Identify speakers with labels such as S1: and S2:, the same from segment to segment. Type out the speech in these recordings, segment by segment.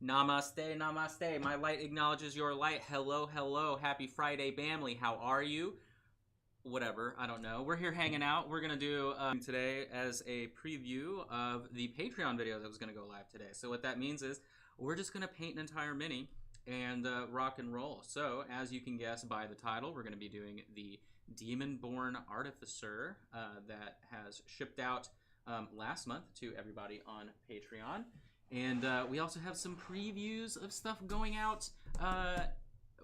S1: Namaste, namaste. My light acknowledges your light. Hello, hello. Happy Friday, Bamley. How are you? Whatever, I don't know. We're here hanging out. We're going to do today as a preview of the Patreon video that was going to go live today. So what that means is we're just going to paint an entire mini and rock and roll. So as you can guess by the title, we're going to be doing the Demonborne Artificer that has shipped out last month to everybody on Patreon. And we also have some previews of stuff going out.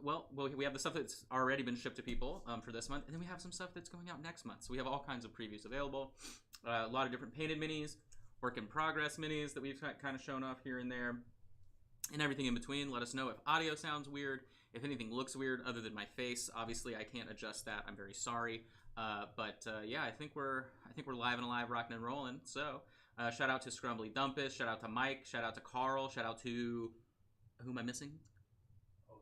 S1: Well, we have the stuff that's already been shipped to people for this month, and then we have some stuff that's going out next month. So we have all kinds of previews available. A lot of different painted minis, work in progress minis that we've kind of shown off here and there, and everything in between. Let us know if audio sounds weird, if anything looks weird other than my face. Obviously, I can't adjust that. I'm very sorry. But yeah, I think we're live and alive, rocking and rolling. So shout out to Scrumbly Dumpus, shout out to Mike, shout out to Carl, shout out to who am I missing?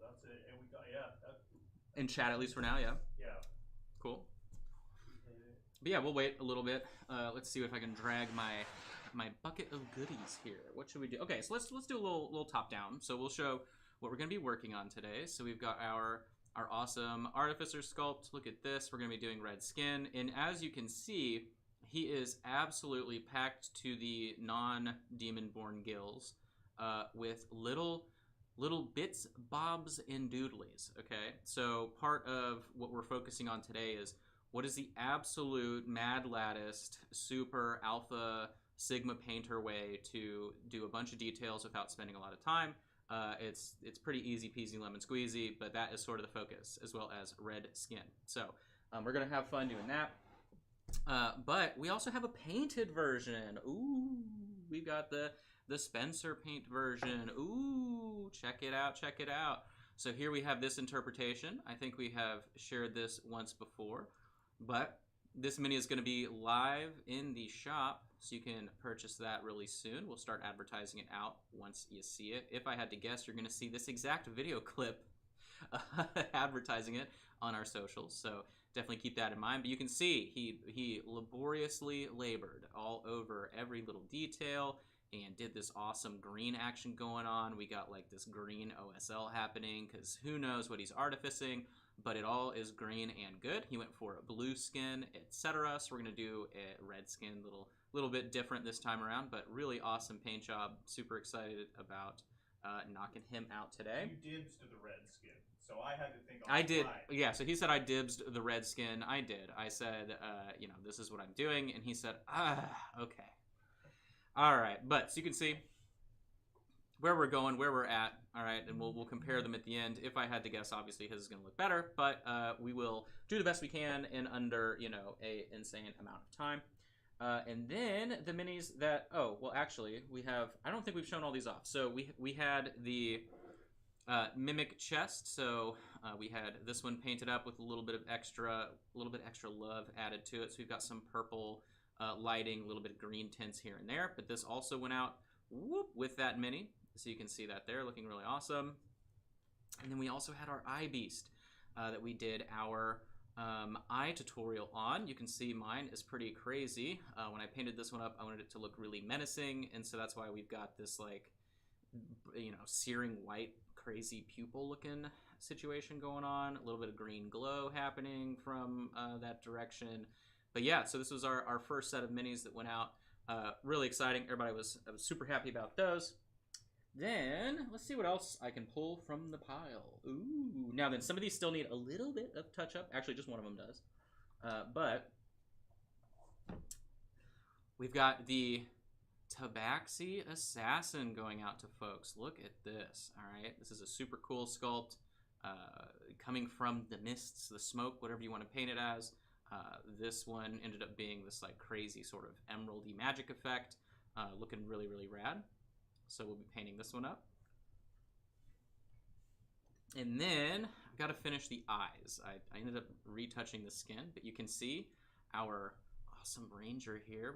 S2: That's it. And we got, yeah.
S1: In chat, at least for now, yeah.
S2: Yeah.
S1: Cool. But yeah, we'll wait a little bit. Let's see if I can drag my bucket of goodies here. What should we do? Okay, so let's do a little top down. So we'll show what we're going to be working on today. So we've got our awesome Artificer sculpt. Look at this. We're going to be doing red skin. And as you can see, he is absolutely packed to the non-Demonborne gills with little bits, bobs, and doodlies, okay? So part of what we're focusing on today is what is the absolute mad latticed, super alpha sigma painter way to do a bunch of details without spending a lot of time. It's pretty easy peasy lemon squeezy, but that is sort of the focus, as well as red skin. So we're gonna have fun doing that. But we also have a painted version. Ooh, we've got the Spencer paint version. Ooh, check it out, check it out. So here we have this interpretation. I think we have shared this once before, but this mini is going to be live in the shop, so you can purchase that really soon. We'll start advertising it out once you see it. If I had to guess, you're going to see this exact video clip advertising it on our socials, so definitely keep that in mind. But you can see he laboriously labored all over every little detail and did this awesome green action going on. We got like this green OSL happening because who knows what he's artificing, but it all is green and good. He went for a blue skin, etc. So we're gonna do a red skin, little bit different this time around, but really awesome paint job. Super excited about knocking him out today.
S2: You dibs to the red skin, so I had to think.
S1: I did, yeah. So he said I dibs the red skin. I did. I said, you know, this is what I'm doing, and he said, okay. All right, but so you can see where we're going, where we're at. All right, and we'll compare them at the end. If I had to guess, obviously his is going to look better, but we will do the best we can in under, you know, a insane amount of time. And then the minis that, oh, well, actually, we have, I don't think we've shown all these off. So we had the Mimic chest, so we had this one painted up with a little bit extra love added to it. So we've got some purple lighting, a little bit of green tints here and there, but this also went out with that mini, so you can see that there looking really awesome. And then we also had our eye beast that we did our eye tutorial on. You can see mine is pretty crazy. When I painted this one up, I wanted it to look really menacing, and so that's why we've got this, like, you know, searing white crazy pupil looking situation going on, a little bit of green glow happening from that direction. But yeah, so this was our first set of minis that went out. Really exciting. Everybody was super happy about those. Then, let's see what else I can pull from the pile. Ooh. Now then, some of these still need a little bit of touch-up. Actually, just one of them does. But we've got the Tabaxi Assassin going out to folks. Look at this, all right? This is a super cool sculpt coming from the mists, the smoke, whatever you want to paint it as. This one ended up being this like crazy sort of emeraldy magic effect, looking really, really rad. So we'll be painting this one up. And then I've got to finish the eyes. I ended up retouching the skin, but you can see our awesome ranger here.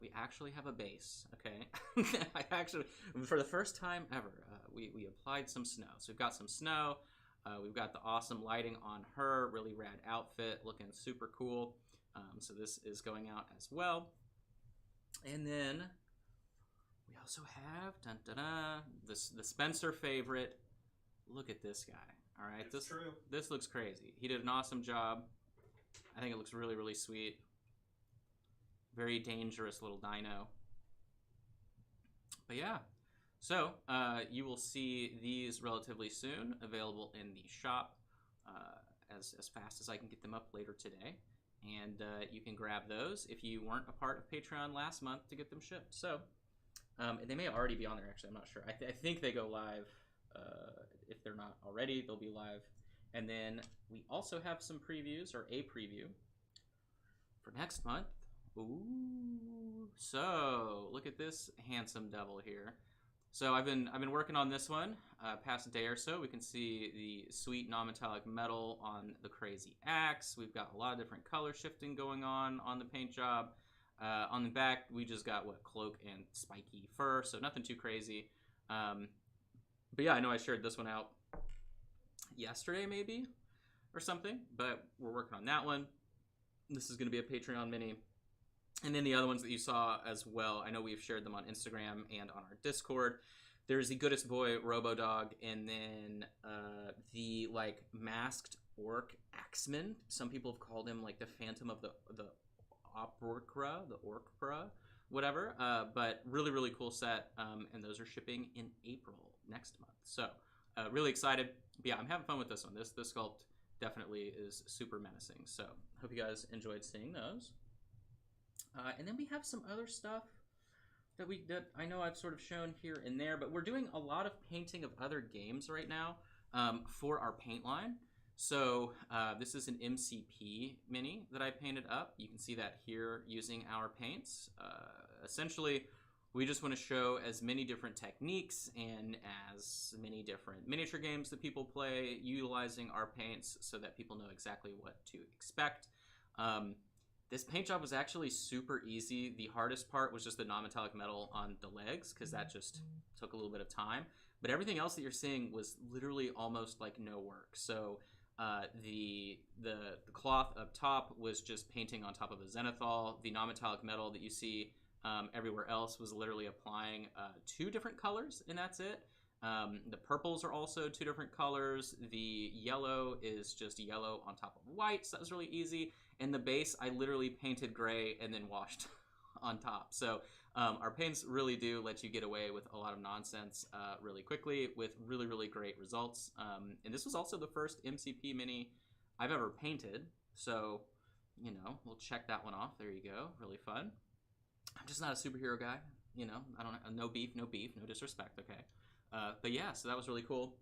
S1: We actually have a base, okay? I actually, for the first time ever, we applied some snow. So we've got some snow. We've got the awesome lighting on her, really rad outfit, looking super cool. So this is going out as well. And then We also have the Spencer favorite. Look at this guy. All right, this looks crazy. He did an awesome job. I think it looks really, really sweet. Very dangerous little dino. But yeah, so you will see these relatively soon, available in the shop as fast as I can get them up later today. And you can grab those if you weren't a part of Patreon last month to get them shipped. So they may already be on there, actually. I'm not sure. I think they go live. If they're not already, they'll be live. And then we also have some previews, or a preview, for next month. Ooh, so look at this handsome devil here. So I've been working on this one past a day or so. We can see the sweet non-metallic metal on the crazy axe. We've got a lot of different color shifting going on the paint job. On the back, we just got cloak and spiky fur, so nothing too crazy. But yeah, I know I shared this one out yesterday maybe or something, but we're working on that one. This is going to be a Patreon mini. And then the other ones that you saw as well, I know we've shared them on Instagram and on our Discord. There's the Goodest Boy Robodog, and then the masked orc axeman. Some people have called him the Phantom of the Orcra, whatever. But really, really cool set, and those are shipping in April next month. So really excited. But yeah, I'm having fun with this one. This sculpt definitely is super menacing. So hope you guys enjoyed seeing those. And then we have some other stuff that I know I've sort of shown here and there, but we're doing a lot of painting of other games right now for our paint line. So this is an MCP mini that I painted up. You can see that here using our paints. Essentially, we just want to show as many different techniques and as many different miniature games that people play utilizing our paints so that people know exactly what to expect. This paint job was actually super easy. The hardest part was just the non-metallic metal on the legs, because that just took a little bit of time. But everything else that you're seeing was literally almost no work. So the cloth up top was just painting on top of a zenithal. The non-metallic metal that you see everywhere else was literally applying 2 different colors, and that's it. The purples are also 2 different colors. The yellow is just yellow on top of white, so that was really easy. And the base, I literally painted gray and then washed on top. So our paints really do let you get away with a lot of nonsense really quickly with really, really great results. And this was also the first MCP mini I've ever painted. So, we'll check that one off. There you go. Really fun. I'm just not a superhero guy. I don't no beef, no disrespect, okay? But yeah, so that was really cool.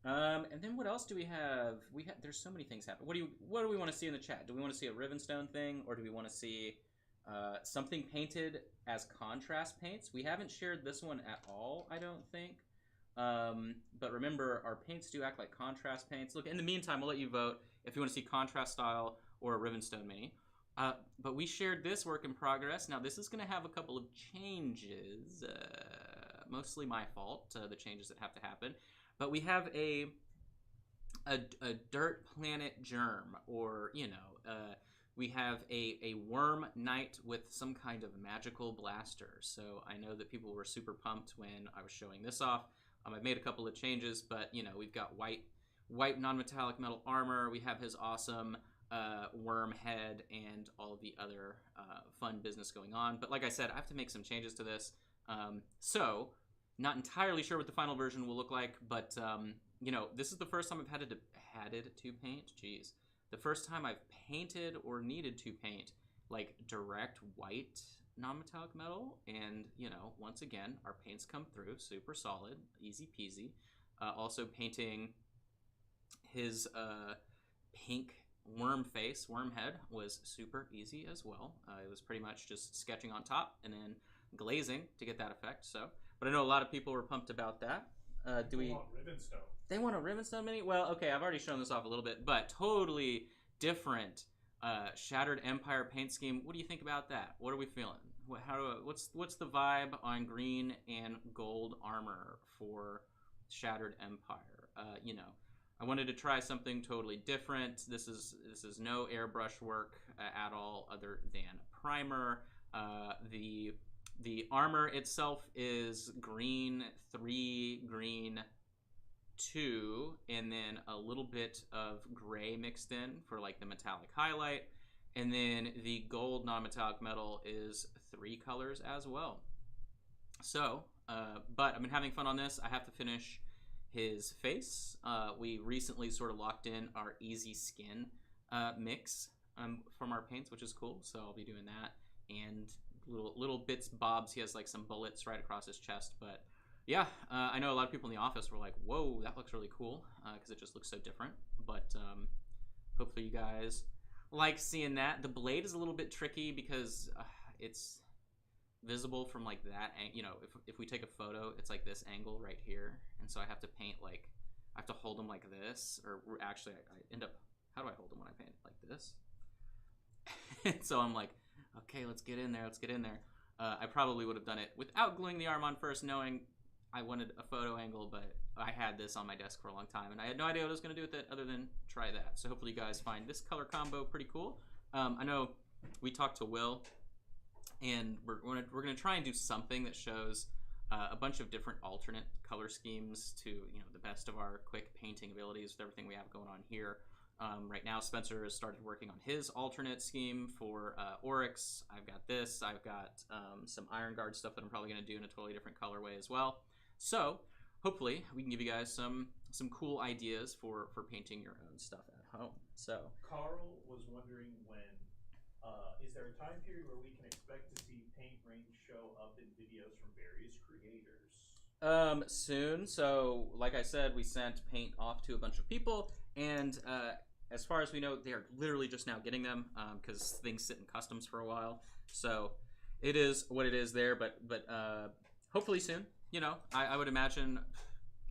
S1: And then what else do we have? There's so many things happening. What do we want to see in the chat? Do we want to see a Rivenstone thing, or do we want to see something painted as contrast paints? We haven't shared this one at all, I don't think. But remember, our paints do act like contrast paints. Look, in the meantime, we'll let you vote if you want to see contrast style or a Rivenstone mini. But we shared this work in progress. Now, this is going to have a couple of changes. Mostly my fault, the changes that have to happen. But we have a dirt planet germ, or, we have a worm knight with some kind of magical blaster. So I know that people were super pumped when I was showing this off. I've made a couple of changes, but, we've got white non-metallic metal armor. We have his awesome worm head and all the other fun business going on. But like I said, I have to make some changes to this. So not entirely sure what the final version will look like, but this is the first time I've had to paint. Jeez, the first time I've painted or needed to paint direct white non-metallic metal, and once again, our paints come through super solid, easy peasy. Also painting his pink worm head was super easy as well. It was pretty much just sketching on top and then glazing to get that effect. So. But I know a lot of people were pumped about that.
S2: They want Rivenstone.
S1: They want a Rivenstone mini? Well, okay, I've already shown this off a little bit, but totally different Shattered Empire paint scheme. What do you think about that? What are we feeling? What's the vibe on green and gold armor for Shattered Empire? I wanted to try something totally different. This is no airbrush work at all, other than primer. The The armor itself is green 3, green 2, and then a little bit of gray mixed in for like the metallic highlight. And then the gold non-metallic metal is 3 colors as well. So, but I've been having fun on this. I have to finish his face. We recently sort of locked in our easy skin mix from our paints, which is cool. So I'll be doing that, and little bits bobs. He has like some bullets right across his chest. But yeah, I know a lot of people in the office were like, whoa, that looks really cool, because it just looks so different. But hopefully you guys like seeing that. The blade is a little bit tricky because it's visible from like that, you know, if we take a photo, it's like this angle right here, and so I have to paint like, I have to hold them like this, or actually I end up, how do I hold them when I paint like this? And so I'm like, okay, let's get in there. I probably would have done it without gluing the arm on first, knowing I wanted a photo angle, but I had this on my desk for a long time, and I had no idea what I was going to do with it other than try that. So hopefully you guys find this color combo pretty cool. I know we talked to Will, and we're going to try and do something that shows a bunch of different alternate color schemes to, you know, the best of our quick painting abilities with everything we have going on here. Right now, Spencer has started working on his alternate scheme for Oryx. I've got this. I've got some Iron Guard stuff that I'm probably going to do in a totally different colorway as well. So hopefully we can give you guys some cool ideas for painting your own stuff at home. So
S2: Carl was wondering when, is there a time period where we can expect to see paint range show up in videos from various creators?
S1: Soon. So like I said, we sent paint off to a bunch of people, and as far as we know, they are literally just now getting them, because things sit in customs for a while. So it is what it is there, but hopefully soon. You know, I would imagine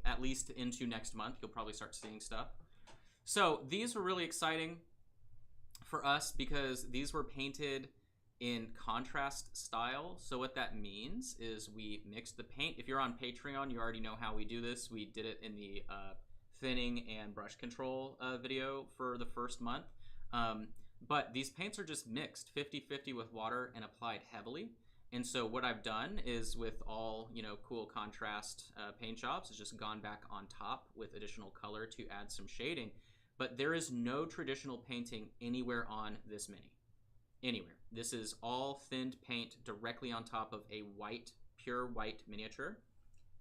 S1: at least into next month, you'll probably start seeing stuff. So these were really exciting for us because these were painted in contrast style. So what that means is we mixed the paint. If you're on Patreon, you already know how we do this. We did it in the thinning and brush control video for the first month. But these paints are just mixed 50-50 with water and applied heavily. And so what I've done is, with all, you know, cool contrast paint jobs, is just gone back on top with additional color to add some shading. But there is no traditional painting anywhere on this mini. Anywhere. This is all thinned paint directly on top of a white, pure white miniature.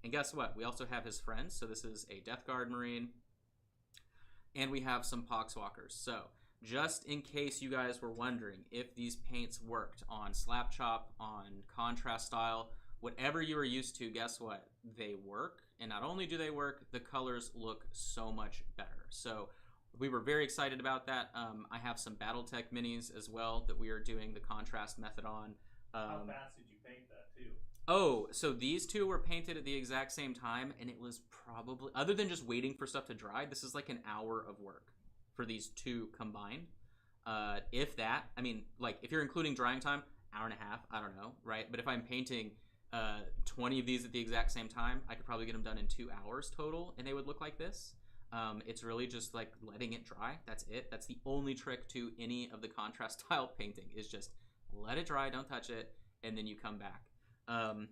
S1: And guess what? We also have his friends. So this is a Death Guard Marine. And we have some Poxwalkers. So just in case you guys were wondering if these paints worked on slap chop, on contrast style, whatever you are used to, guess what? They work. And not only do they work, the colors look so much better. So we were very excited about that. I have some Battletech minis as well that we are doing the contrast method on.
S2: How fast did you paint that too?
S1: Oh, so these two were painted at the exact same time, and it was probably, other than just waiting for stuff to dry, this is like an hour of work for these two combined. If that, I mean, like, if you're including drying time, hour and a half, I don't know, right? But if I'm painting 20 of these at the exact same time, I could probably get them done in 2 hours total, and they would look like this. It's really just like letting it dry. That's it. That's the only trick to any of the contrast style painting, is just let it dry, don't touch it, and then you come back. And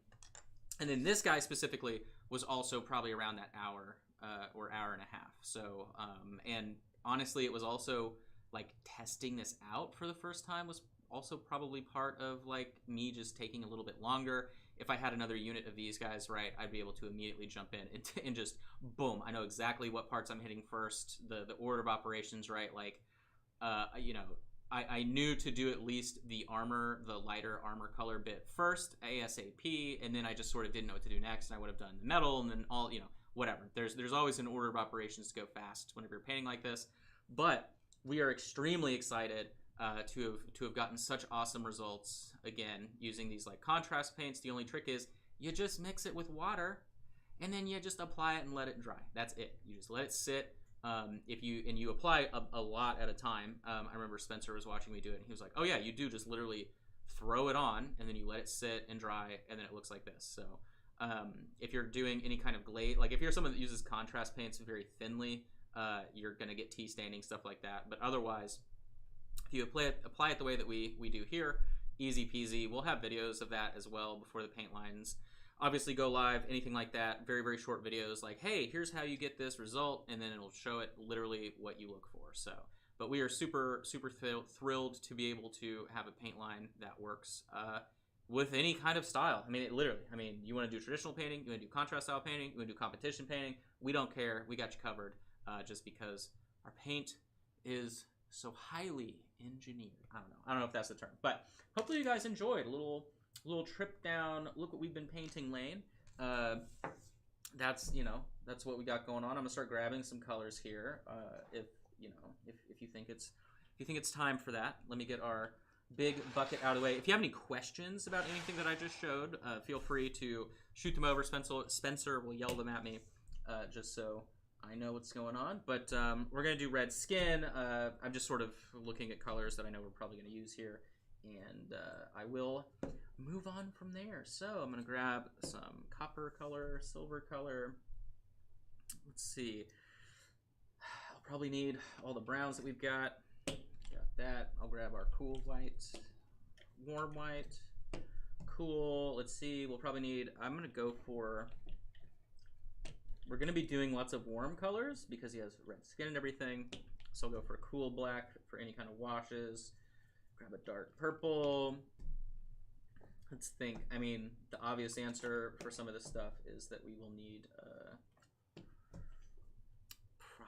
S1: then this guy specifically was also probably around that hour or hour and a half. So, and honestly, it was also like testing this out for the first time was also probably part of like me just taking a little bit longer. If I had another unit of these guys, right, I'd be able to immediately jump in and just boom. I know exactly what parts I'm hitting first, the order of operations, right? Like, you know, I knew to do at least the armor, the lighter armor color bit first, ASAP, and then I just sort of didn't know what to do next, and I would have done the metal, and then all, you know, whatever. There's always an order of operations to go fast whenever you're painting like this, but we are extremely excited to have gotten such awesome results, again, using these like contrast paints. The only trick is you just mix it with water, and then you just apply it and let it dry. That's it. You just let it sit. If you apply a lot at a time. I remember Spencer was watching me do it, and he was like, oh yeah, you do just literally throw it on, and then you let it sit and dry, and then it looks like this. So if you're doing any kind of glaze, like if you're someone that uses contrast paints very thinly, you're gonna get tea staining, stuff like that. But otherwise, if you apply it the way that we do here, easy peasy. We'll have videos of that as well before the paint lines obviously go live, anything like that. Very, very short videos like, hey, here's how you get this result, and then it'll show it literally what you look for. So, but we are super, super thrilled to be able to have a paint line that works with any kind of style. I mean, you want to do traditional painting, you want to do contrast style painting, you want to do competition painting, we don't care. We got you covered just because our paint is so highly engineered. I don't know if that's the term, but hopefully you guys enjoyed a little trip down look what we've been painting lane. That's what we got going on. I'm gonna start grabbing some colors here. If you think it's time for that, let me get our big bucket out of the way. If you have any questions about anything that I just showed, feel free to shoot them over. Spencer will yell them at me just so I know what's going on. But we're gonna do red skin. I'm just sort of looking at colors that I know we're probably gonna use here, and I will move on from there. So I'm gonna grab some copper color, silver color. Let's see. I'll probably need all the browns that we've got. Got that. I'll grab our cool white, warm white, cool. Let's see. We'll probably need. I'm gonna go for. We're gonna be doing lots of warm colors because he has red skin and everything. So I'll go for a cool black for any kind of washes. Grab a dark purple. Let's think. I mean, the obvious answer for some of this stuff is that we will need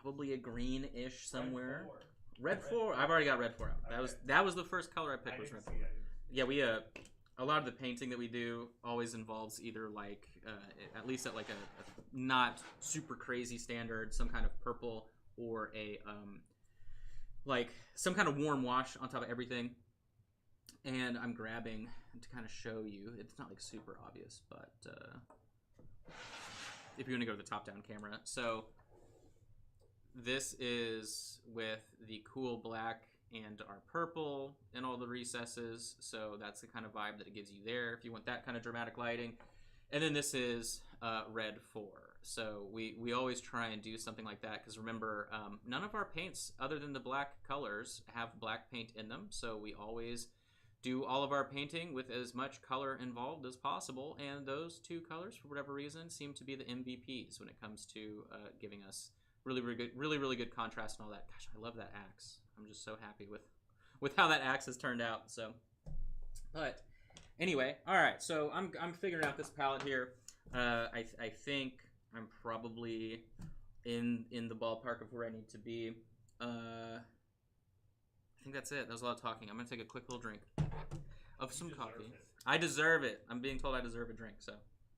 S1: probably a greenish somewhere. Red 4. I've already got red 4 out. Okay. That was the first color I picked. Was red 4. Yeah, we a lot of the painting that we do always involves either like at least at like a not super crazy standard, some kind of purple or a like some kind of warm wash on top of everything. And I'm grabbing to kind of show you. It's not like super obvious, but if you want to go to the top-down camera. So this is with the cool black and our purple in all the recesses. So that's the kind of vibe that it gives you there if you want that kind of dramatic lighting. And then this is red 4. So we always try and do something like that because remember, none of our paints other than the black colors have black paint in them. So we always do all of our painting with as much color involved as possible, and those two colors, for whatever reason, seem to be the MVPs when it comes to giving us really good contrast and all that. Gosh, I love that axe. I'm just so happy with how that axe has turned out. So, but anyway, all right. So I'm figuring out this palette here. I think I'm probably in the ballpark of where I need to be. I think that's it. That was a lot of talking. I'm going to take a quick little drink of some coffee. I deserve it. I'm being told I deserve a drink, so.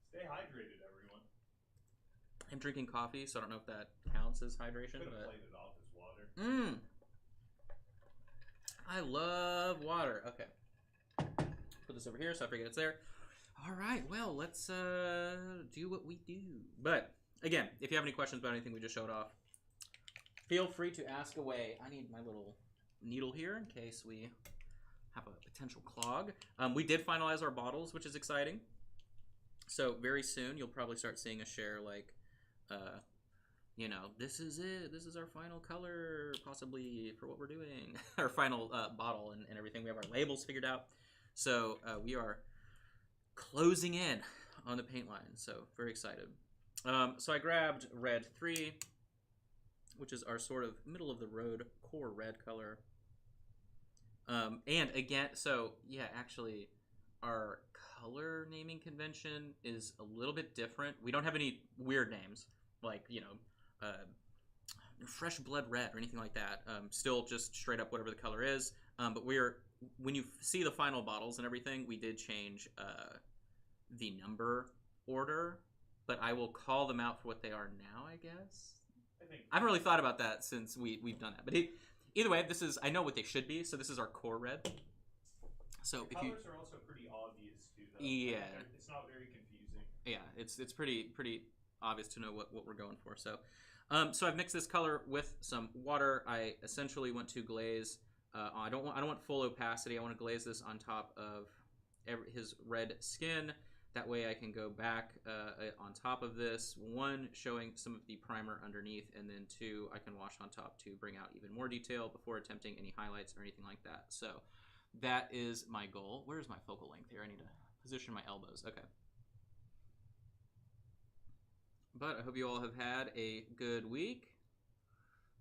S2: Stay hydrated, everyone.
S1: I'm drinking coffee, so I don't know if that counts as hydration.
S2: Could have played it off as water.
S1: I love water. Okay. Put this over here so I forget it's there. All right, well, let's do what we do. But, again, if you have any questions about anything we just showed off, feel free to ask away. I need my little needle here in case we have a potential clog. We did finalize our bottles, which is exciting. So very soon you'll probably start seeing us share like, this is it. This is our final color, possibly for what we're doing. Our final bottle and everything. We have our labels figured out. So we are closing in on the paint line. So very excited. So I grabbed red 3, which is our sort of middle of the road core red color. And again, so yeah, actually our color naming convention is a little bit different. We don't have any weird names like, fresh blood red or anything like that. Still just straight up whatever the color is. But when you see the final bottles and everything, we did change the number order, but I will call them out for what they are now, I guess. I haven't really thought about that since we've done that. But either way, I know what they should be, so this is our core red. So
S2: the colors are also pretty obvious too, though.
S1: Yeah.
S2: It's not very confusing.
S1: Yeah, it's pretty obvious to know what we're going for. So so I've mixed this color with some water. I essentially want to glaze I don't want full opacity. I want to glaze this on top of his red skin. That way I can go back on top of this, 1, showing some of the primer underneath, and then 2, I can wash on top to bring out even more detail before attempting any highlights or anything like that. So That is my goal. Where's my focal length here? I need to position my elbows. Okay. But I hope you all have had a good week.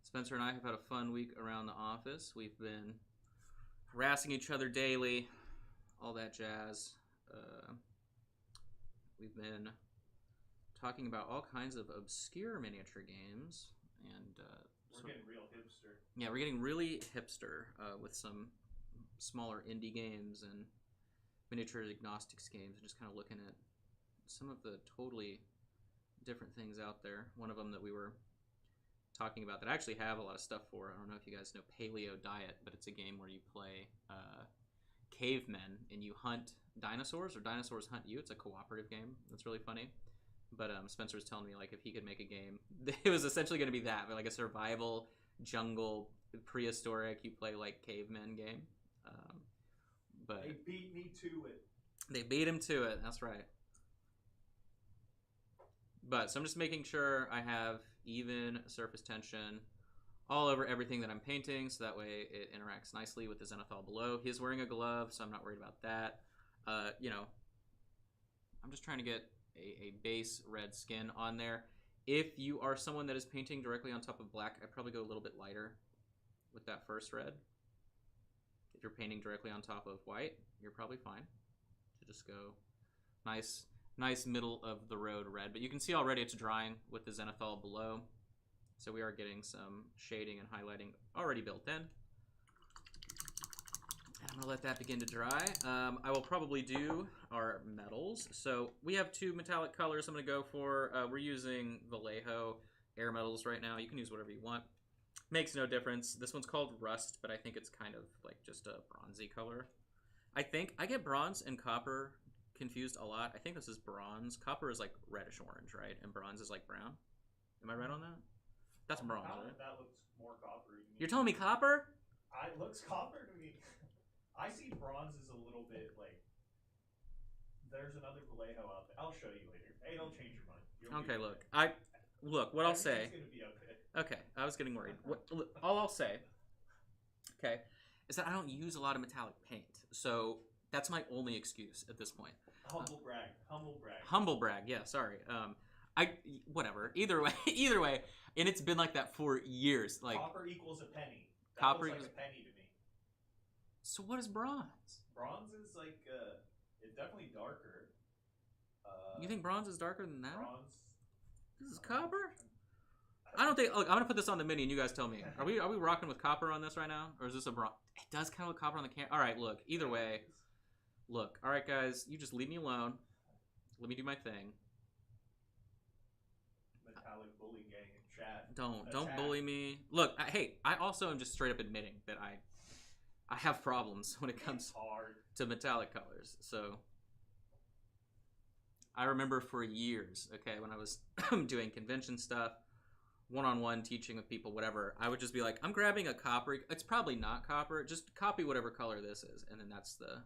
S1: Spencer and I have had a fun week around the office. We've been harassing each other daily, all that jazz. We've been talking about all kinds of obscure miniature games, and
S2: we're getting real hipster.
S1: Yeah, we're getting really hipster with some smaller indie games and miniature agnostics games, and just kind of looking at some of the totally different things out there. One of them that we were talking about that I actually have a lot of stuff for. I don't know if you guys know Paleo Diet, but it's a game where you play cavemen and you hunt dinosaurs, or dinosaurs hunt you. It's a cooperative game. It's really funny. But Spencer was telling me, like, if he could make a game, it was essentially going to be that, but like a survival jungle prehistoric, you play like cavemen game. But
S2: they beat me to it.
S1: They beat him to it. That's right. But so I'm just making sure I have even surface tension all over everything that I'm painting, so that way it interacts nicely with the zenithal below. He's wearing a glove, so I'm not worried about that. You know, I'm just trying to get a base red skin on there. If you are someone that is painting directly on top of black, I'd probably go a little bit lighter with that first red. If you're painting directly on top of white, you're probably fine to just go nice middle of the road red. But you can see already it's drying with the zenithal below. So we are getting some shading and highlighting already built in. And I'm gonna let that begin to dry. I will probably do our metals. So we have two metallic colors I'm gonna go for. We're using Vallejo air metals right now. You can use whatever you want. Makes no difference. This one's called Rust, but I think it's kind of like just a bronzy color. I think I get bronze and copper confused a lot. I think this is bronze. Copper is like reddish orange, right? And bronze is like brown. Am I right on that? That's bronze, right?
S2: That looks more coppery to me.
S1: You're telling me copper?
S2: It looks copper to me. I see bronze as a little bit like. There's another Vallejo out there. I'll show you later. Hey, don't change your mind.
S1: Okay, look. What I'll say.
S2: It's gonna be okay.
S1: Okay, I was getting worried. All I'll say, okay, is that I don't use a lot of metallic paint, so that's my only excuse at this point.
S2: Humble brag.
S1: Humble brag. Yeah, sorry. Whatever. Either way, and it's been like that for years. Like
S2: copper equals a penny.
S1: Copper
S2: looks like a penny to me.
S1: So what is bronze?
S2: Bronze is like it's definitely darker.
S1: You think bronze is darker than that?
S2: Bronze.
S1: This is copper. I don't think. Look, I'm gonna put this on the mini, and you guys tell me. Are we rocking with copper on this right now, or is this a bronze? It does kind of look copper on the can. All right, look. Either way, look. All right, guys, you just leave me alone. Let me do my thing.
S2: Metallic bully gang in chat.
S1: Don't bully me. Look, hey, I also am just straight up admitting that I have problems when it comes to metallic colors. So I remember for years, okay, when I was doing convention stuff, one-on-one teaching with people, whatever, I would just be like, I'm grabbing a copper. It's probably not copper. Just copy whatever color this is, and then that's the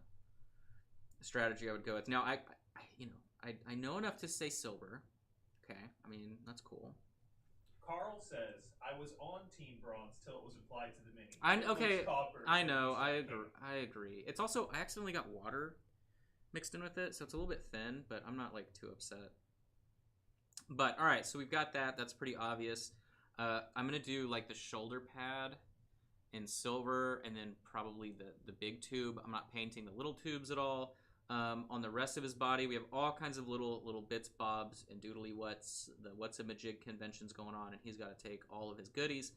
S1: strategy I would go with. Now, I know enough to say silver. Okay, I mean, that's cool.
S2: Carl says, I was on Team Bronze till it was applied to the mini.
S1: I know, I agree. It's also, I accidentally got water mixed in with it, so it's a little bit thin, but I'm not, like, too upset. But, alright, so we've got that. That's pretty obvious. I'm going to do, like, the shoulder pad in silver, and then probably the big tube. I'm not painting the little tubes at all. On the rest of his body, we have all kinds of little bits, bobs, and doodly what's. The What's a Majig convention's going on, and he's got to take all of his goodies.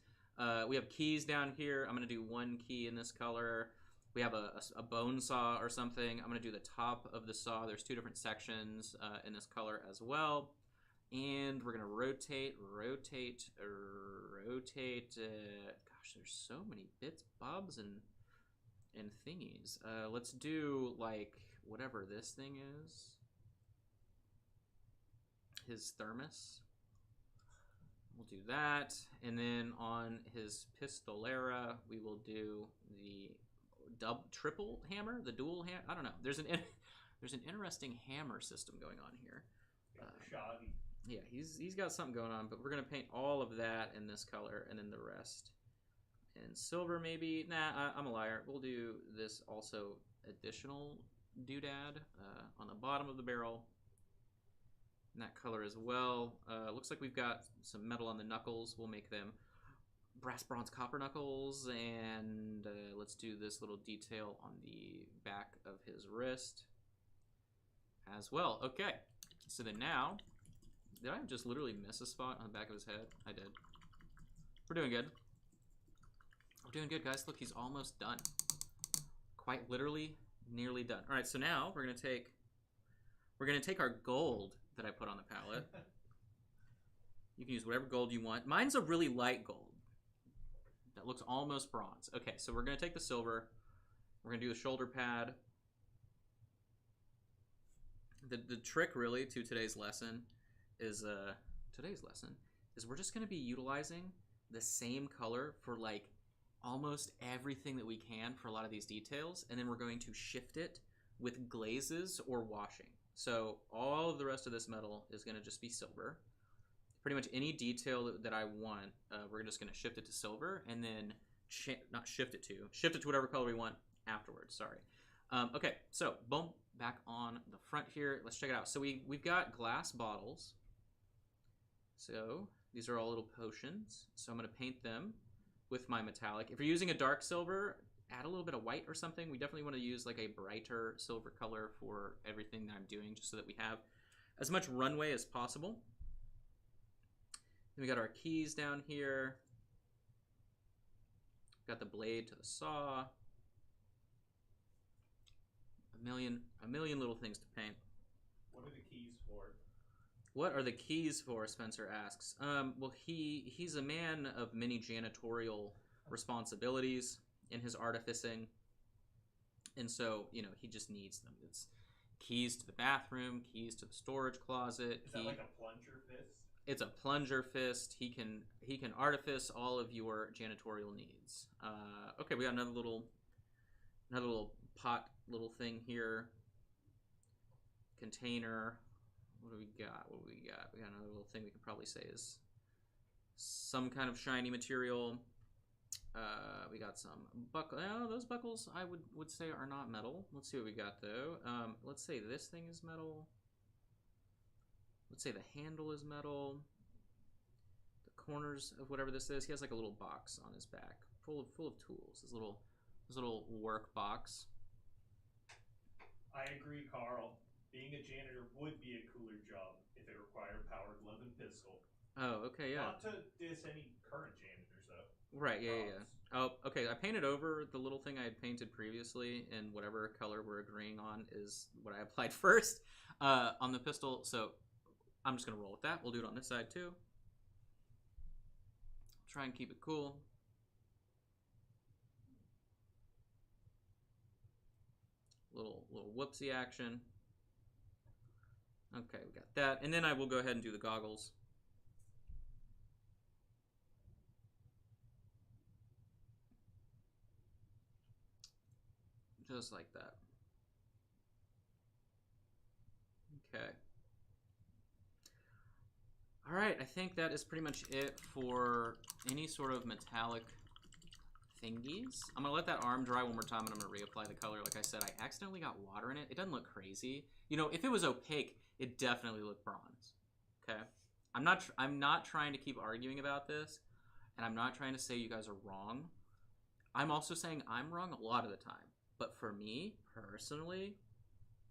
S1: We have keys down here. I'm going to do one key in this color. We have a bone saw or something. I'm going to do the top of the saw. There's two different sections in this color as well. And we're going to rotate. Gosh, there's so many bits, bobs, and thingies. Let's do, like, whatever this thing is. His thermos. We'll do that. And then on his pistolera, we will do the triple hammer, the dual hammer. I don't know. There's an interesting hammer system going on here.
S2: Shoddy.
S1: Yeah, he's got something going on, but we're going to paint all of that in this color and then the rest And silver maybe. Nah, I'm a liar. We'll do this also additional doodad on the bottom of the barrel. And that color as well. Looks like we've got some metal on the knuckles. We'll make them brass, bronze, copper knuckles. And let's do this little detail on the back of his wrist as well. Okay, so then now, did I just literally miss a spot on the back of his head? I did. We're doing good. We're doing good, guys. Look, he's almost done. Quite literally, nearly done. All right, so now we're gonna take our gold that I put on the palette. You can use whatever gold you want. Mine's a really light gold. That looks almost bronze. Okay, so we're gonna take the silver. We're gonna do the shoulder pad. The trick really to today's lesson is we're just gonna be utilizing the same color for like almost everything that we can for a lot of these details, and then we're going to shift it with glazes or washing. So all of the rest of this metal is going to just be silver. Pretty much any detail that I want, we're just going to shift it to silver, and then shift it to whatever color we want afterwards. Sorry. Okay, so boom, back on the front here. Let's check it out. So we've got glass bottles. So these are all little potions. So I'm going to paint them with my metallic. If you're using a dark silver, add a little bit of white or something. We definitely want to use like a brighter silver color for everything that I'm doing, just so that we have as much runway as possible. Then we got our keys down here. Got the blade to the saw. A million little things to paint.
S2: What are the keys for?
S1: What are the keys for? Spencer asks. Well, he's a man of many janitorial responsibilities in his artificing, and so he just needs them. It's keys to the bathroom, keys to the storage closet.
S2: Is that like a plunger fist?
S1: It's a plunger fist. He can artifice all of your janitorial needs. Okay, we got another little pot little thing here. Container. What do we got? We got another little thing we could probably say is some kind of shiny material. We got some buckle. Oh, those buckles I would say are not metal. Let's see what we got though. Let's say this thing is metal. Let's say the handle is metal. The corners of whatever this is. He has like a little box on his back, full of tools. His little work box.
S2: I agree, Carl. Being a janitor would be a cooler job if it required power glove and pistol.
S1: Oh, okay, yeah.
S2: Not to diss any current janitors, though.
S1: Right, yeah. Oh, okay, I painted over the little thing I had painted previously, and whatever color we're agreeing on is what I applied first on the pistol, so I'm just going to roll with that. We'll do it on this side, too. Try and keep it cool. Little whoopsie action. Okay, we got that. And then I will go ahead and do the goggles. Just like that. Okay. All right, I think that is pretty much it for any sort of metallic thingies. I'm gonna let that arm dry one more time, and I'm gonna reapply the color. Like I said, I accidentally got water in it. It doesn't look crazy. If it was opaque, it definitely looked bronze. Okay, I'm not trying to keep arguing about this, and I'm not trying to say you guys are wrong. I'm also saying I'm wrong a lot of the time. But for me personally,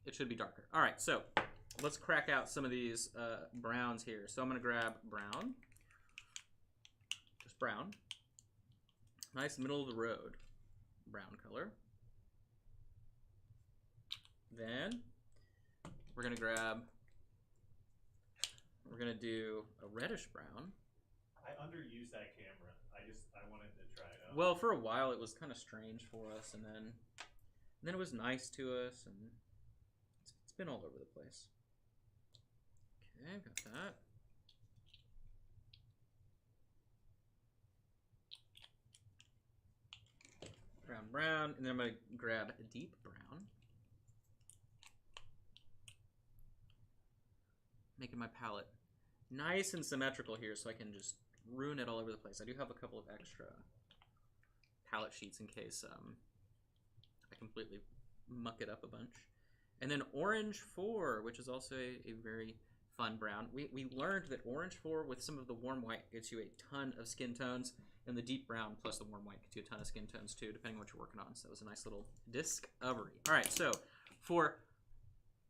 S1: it should be darker. All right, so let's crack out some of these browns here. So I'm gonna grab brown, just brown. Nice middle of the road brown color. Then we're gonna do a reddish brown.
S2: I underused that camera. I wanted to try it out.
S1: Well, for a while it was kind of strange for us, and then it was nice to us, and it's been all over the place. Okay, got that. Brown, and then I'm going to grab a deep brown. Making my palette nice and symmetrical here so I can just ruin it all over the place. I do have a couple of extra palette sheets in case I completely muck it up a bunch. And then Orange 4, which is also a very fun brown. We learned that Orange 4 with some of the warm white gets you a ton of skin tones, and the deep brown plus the warm white gets you a ton of skin tones too, depending on what you're working on. So that was a nice little discovery. All right, so for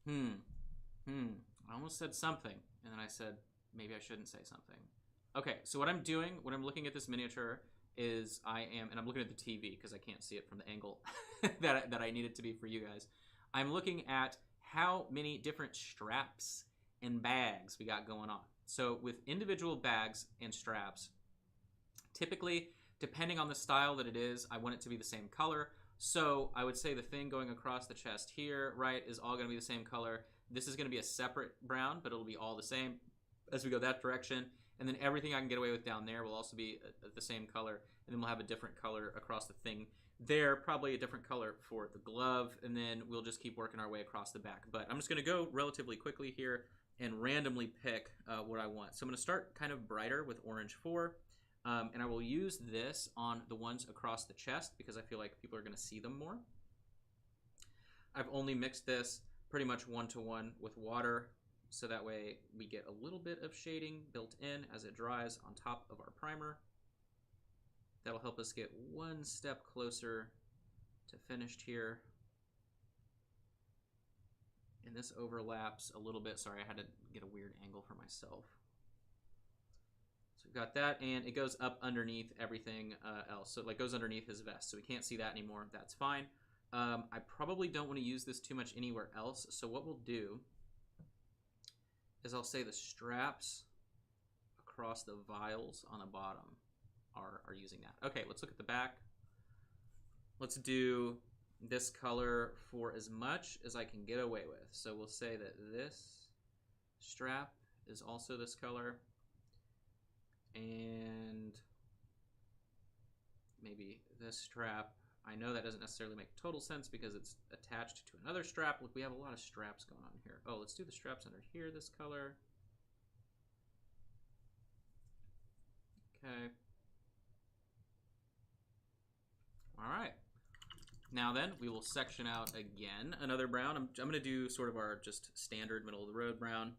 S1: I almost said something, and then I said maybe I shouldn't say something. Okay, so what I'm doing when I'm looking at this miniature is and I'm looking at the TV because I can't see it from the angle that I need it to be for you guys. I'm looking at how many different straps and bags we got going on. So with individual bags and straps, typically, depending on the style that it is, I want it to be the same color. So I would say the thing going across the chest here, right, is all going to be the same color. This is going to be a separate brown, but it'll be all the same as we go that direction. And then everything I can get away with down there will also be the same color. And then we'll have a different color across the thing there, probably a different color for the glove. And then we'll just keep working our way across the back. But I'm just going to go relatively quickly here and randomly pick what I want. So I'm going to start kind of brighter with Orange 4. And I will use this on the ones across the chest because I feel like people are going to see them more. I've only mixed this pretty much 1-to-1 with water, so that way we get a little bit of shading built in as it dries on top of our primer. That'll help us get one step closer to finished here. And this overlaps a little bit. Sorry, I had to get a weird angle for myself. So we've got that, and it goes up underneath everything else. So it like goes underneath his vest, so we can't see that anymore. That's fine. I probably don't want to use this too much anywhere else. So what we'll do is I'll say the straps across the vials on the bottom are using that. Okay, let's look at the back. Let's do this color for as much as I can get away with. So we'll say that this strap is also this color. And maybe this strap. I know that doesn't necessarily make total sense because it's attached to another strap. Look, we have a lot of straps going on here. Oh, let's do the straps under here, this color. Okay. All right. Now then, we will section out again another brown. I'm going to do sort of our just standard middle of the road brown.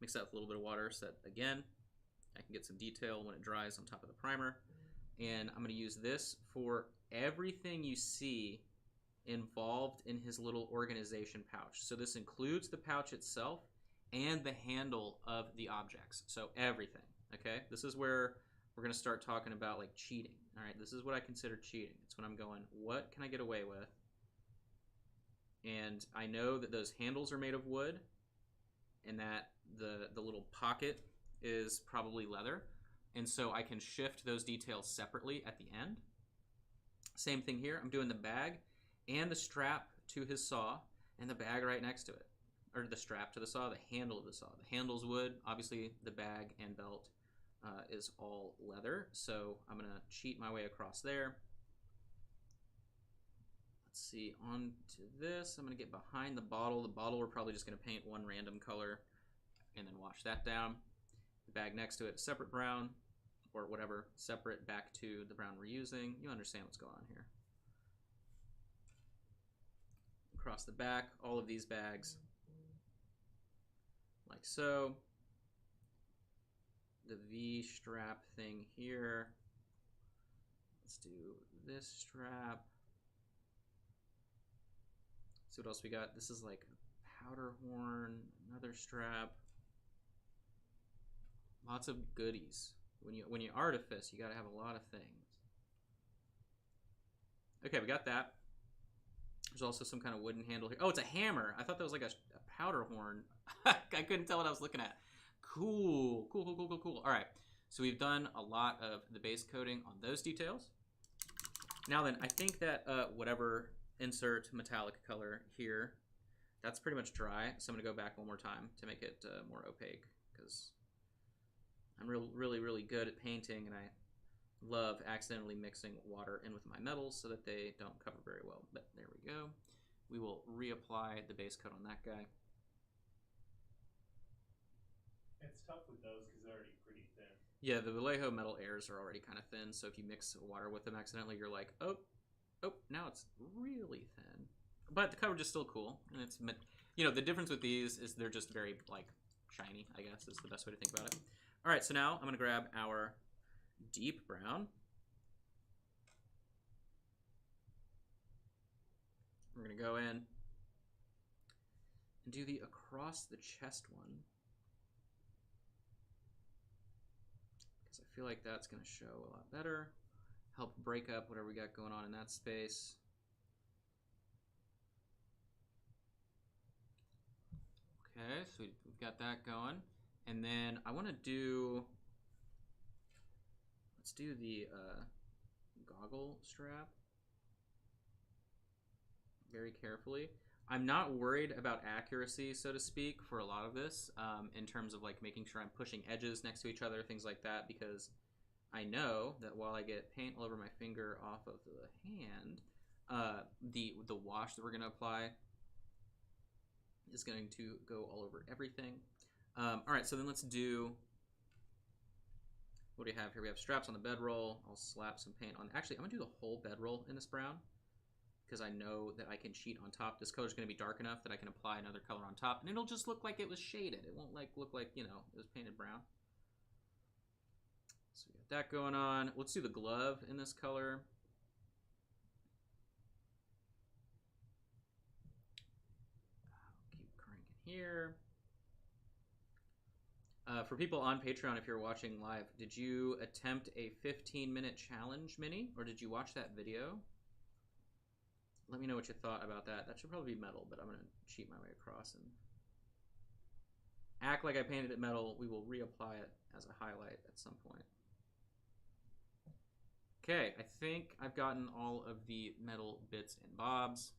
S1: Mix that with a little bit of water so that, again, I can get some detail when it dries on top of the primer. And I'm going to use this for everything you see involved in his little organization pouch. So this includes the pouch itself and the handle of the objects. So everything, okay? This is where we're going to start talking about like cheating. All right, this is what I consider cheating. It's when I'm going, what can I get away with? And I know that those handles are made of wood and that the little pocket is probably leather. And so I can shift those details separately at the end. Same thing here. I'm doing the bag and the strap to his saw and the bag right next to it. Or the strap to the saw, the handle of the saw. The handle's wood. Obviously, the bag and belt is all leather. So I'm going to cheat my way across there. Let's see. On to this. I'm going to get behind the bottle. The bottle we're probably just going to paint one random color and then wash that down. The bag next to it, separate brown. Or whatever, separate back to the brown we're using. You understand what's going on here. Across the back, all of these bags, like so. The V-strap thing here. Let's do this strap. See what else we got. This is like a powder horn, another strap. Lots of goodies. When you artifice, you got to have a lot of things. Okay, we got that. There's also some kind of wooden handle here. Oh, it's a hammer. I thought that was like a powder horn. I couldn't tell what I was looking at. Cool. Cool. All right, so we've done a lot of the base coating on those details. Now then, I think that whatever insert metallic color here, that's pretty much dry. So I'm going to go back one more time to make it more opaque because I'm really good at painting, and I love accidentally mixing water in with my metals so that they don't cover very well. But there we go. We will reapply the base coat on that guy.
S2: It's tough with those because they're already pretty thin.
S1: Yeah, the Vallejo metal airs are already kind of thin, so if you mix water with them accidentally, you're like, oh, now it's really thin. But the coverage is still cool, and it's, you know, the difference with these is they're just very, like, shiny, I guess, is the best way to think about it. All right, so now I'm going to grab our deep brown. We're going to go in and do the across the chest one, because I feel like that's going to show a lot better. Help break up whatever we got going on in that space. Okay, so we've got that going. And then I want to do, let's do the goggle strap very carefully. I'm not worried about accuracy, so to speak, for a lot of this, in terms of like making sure I'm pushing edges next to each other, things like that, because I know that while I get paint all over my finger off of the hand, the wash that we're going to apply is going to go all over everything. All right, so then let's do, what do we have here? We have straps on the bedroll. I'll slap some paint on. Actually, I'm going to do the whole bedroll in this brown because I know that I can cheat on top. This color is going to be dark enough that I can apply another color on top, and it'll just look like it was shaded. It won't like look like, you know, it was painted brown. So we got that going on. Let's do the glove in this color. Keep cranking here. For people on Patreon, if you're watching live, did you attempt a 15-minute challenge mini, or did you watch that video? Let me know what you thought about that. That should probably be metal, but I'm going to cheat my way across and act like I painted it metal. We will reapply it as a highlight at some point. Okay, I think I've gotten all of the metal bits and bobs.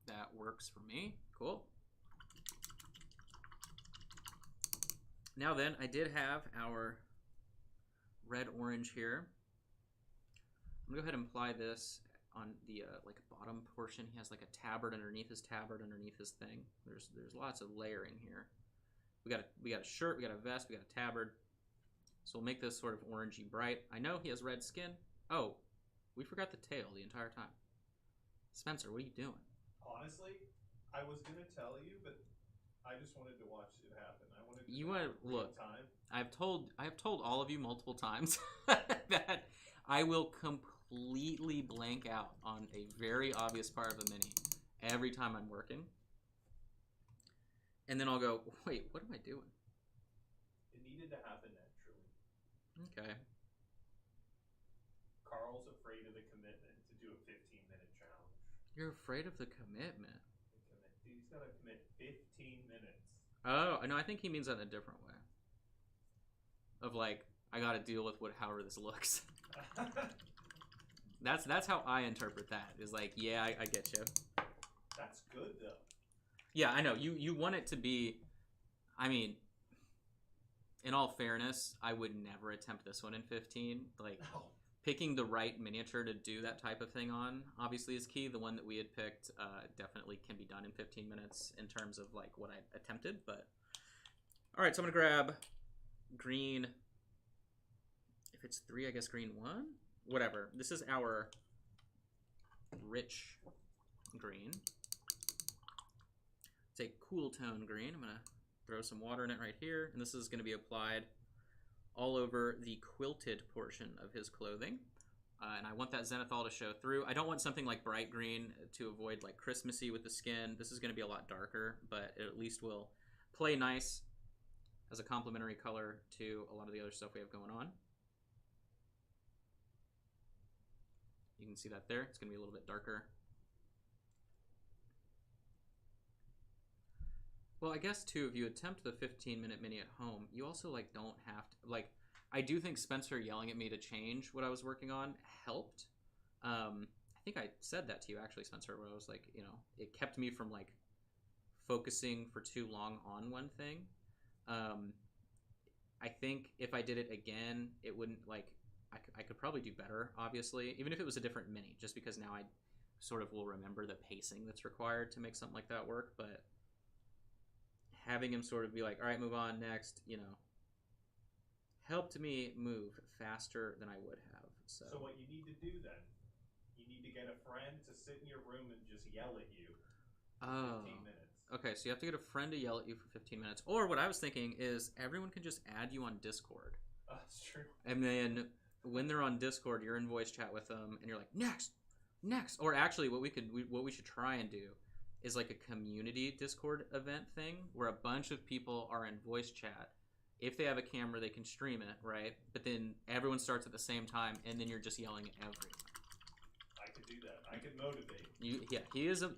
S1: That works for me. Cool. Now then, I did have our red-orange here. I'm going to go ahead and apply this on the like bottom portion. He has like a tabard underneath his thing. There's lots of layering here. We got a shirt, we got a vest, we got a tabard. So we'll make this sort of orangey bright. I know he has red skin. Oh, we forgot the tail the entire time. Spencer, what are you doing?
S2: Honestly, I was gonna tell you, but I just wanted to watch it happen. I wanted to
S1: you want to look.
S2: Time.
S1: I have told all of you multiple times that I will completely blank out on a very obvious part of a mini every time I'm working. And then I'll go, wait, what am I doing?
S2: It needed to happen naturally.
S1: Okay.
S2: Carl's afraid of the commitment to do a 15-minute challenge.
S1: You're afraid of the commitment?
S2: Dude, he's got to commit 15 minutes.
S1: Oh, no, I think he means that in a different way. Of like, I got to deal with however this looks. That's how I interpret that. Is like, yeah, I get you.
S2: That's good though.
S1: Yeah, I know. You want it to be. I mean, in all fairness, I would never attempt this one in 15. Like,
S2: no.
S1: Picking the right miniature to do that type of thing on obviously is key. The one that we had picked definitely can be done in 15 minutes in terms of like what I attempted. But all right, so I'm gonna grab green. If it's 3, I guess green 1. Whatever. This is our rich green. It's a cool tone green. I'm going to throw some water in it right here. And this is going to be applied all over the quilted portion of his clothing. And I want that zenithal to show through. I don't want something like bright green to avoid like Christmassy with the skin. This is going to be a lot darker, but it at least will play nice as a complementary color to a lot of the other stuff we have going on. You can see that there. It's going to be a little bit darker. Well, I guess too, if you attempt the 15-minute mini at home, you also like don't have to like. I do think Spencer yelling at me to change what I was working on helped. I think I said that to you actually, Spencer, where I was like, you know, it kept me from like focusing for too long on one thing. I think if I did it again, it wouldn't like. I could probably do better, obviously, even if it was a different mini, just because now I sort of will remember the pacing that's required to make something like that work. But having him sort of be like, all right, move on, next, you know. helped me move faster than I would have. So
S2: what you need to do then, you need to get a friend to sit in your room and just yell at you for 15 minutes.
S1: Okay, so you have to get a friend to yell at you for 15 minutes. Or what I was thinking is everyone can just add you on Discord.
S2: That's true.
S1: And then when they're on Discord, you're in voice chat with them, and you're like, next. Or actually, what we should try and do is like a community Discord event thing where a bunch of people are in voice chat. If they have a camera, they can stream it, right? But then everyone starts at the same time, and then you're just yelling at everyone.
S2: I could do that. I could motivate.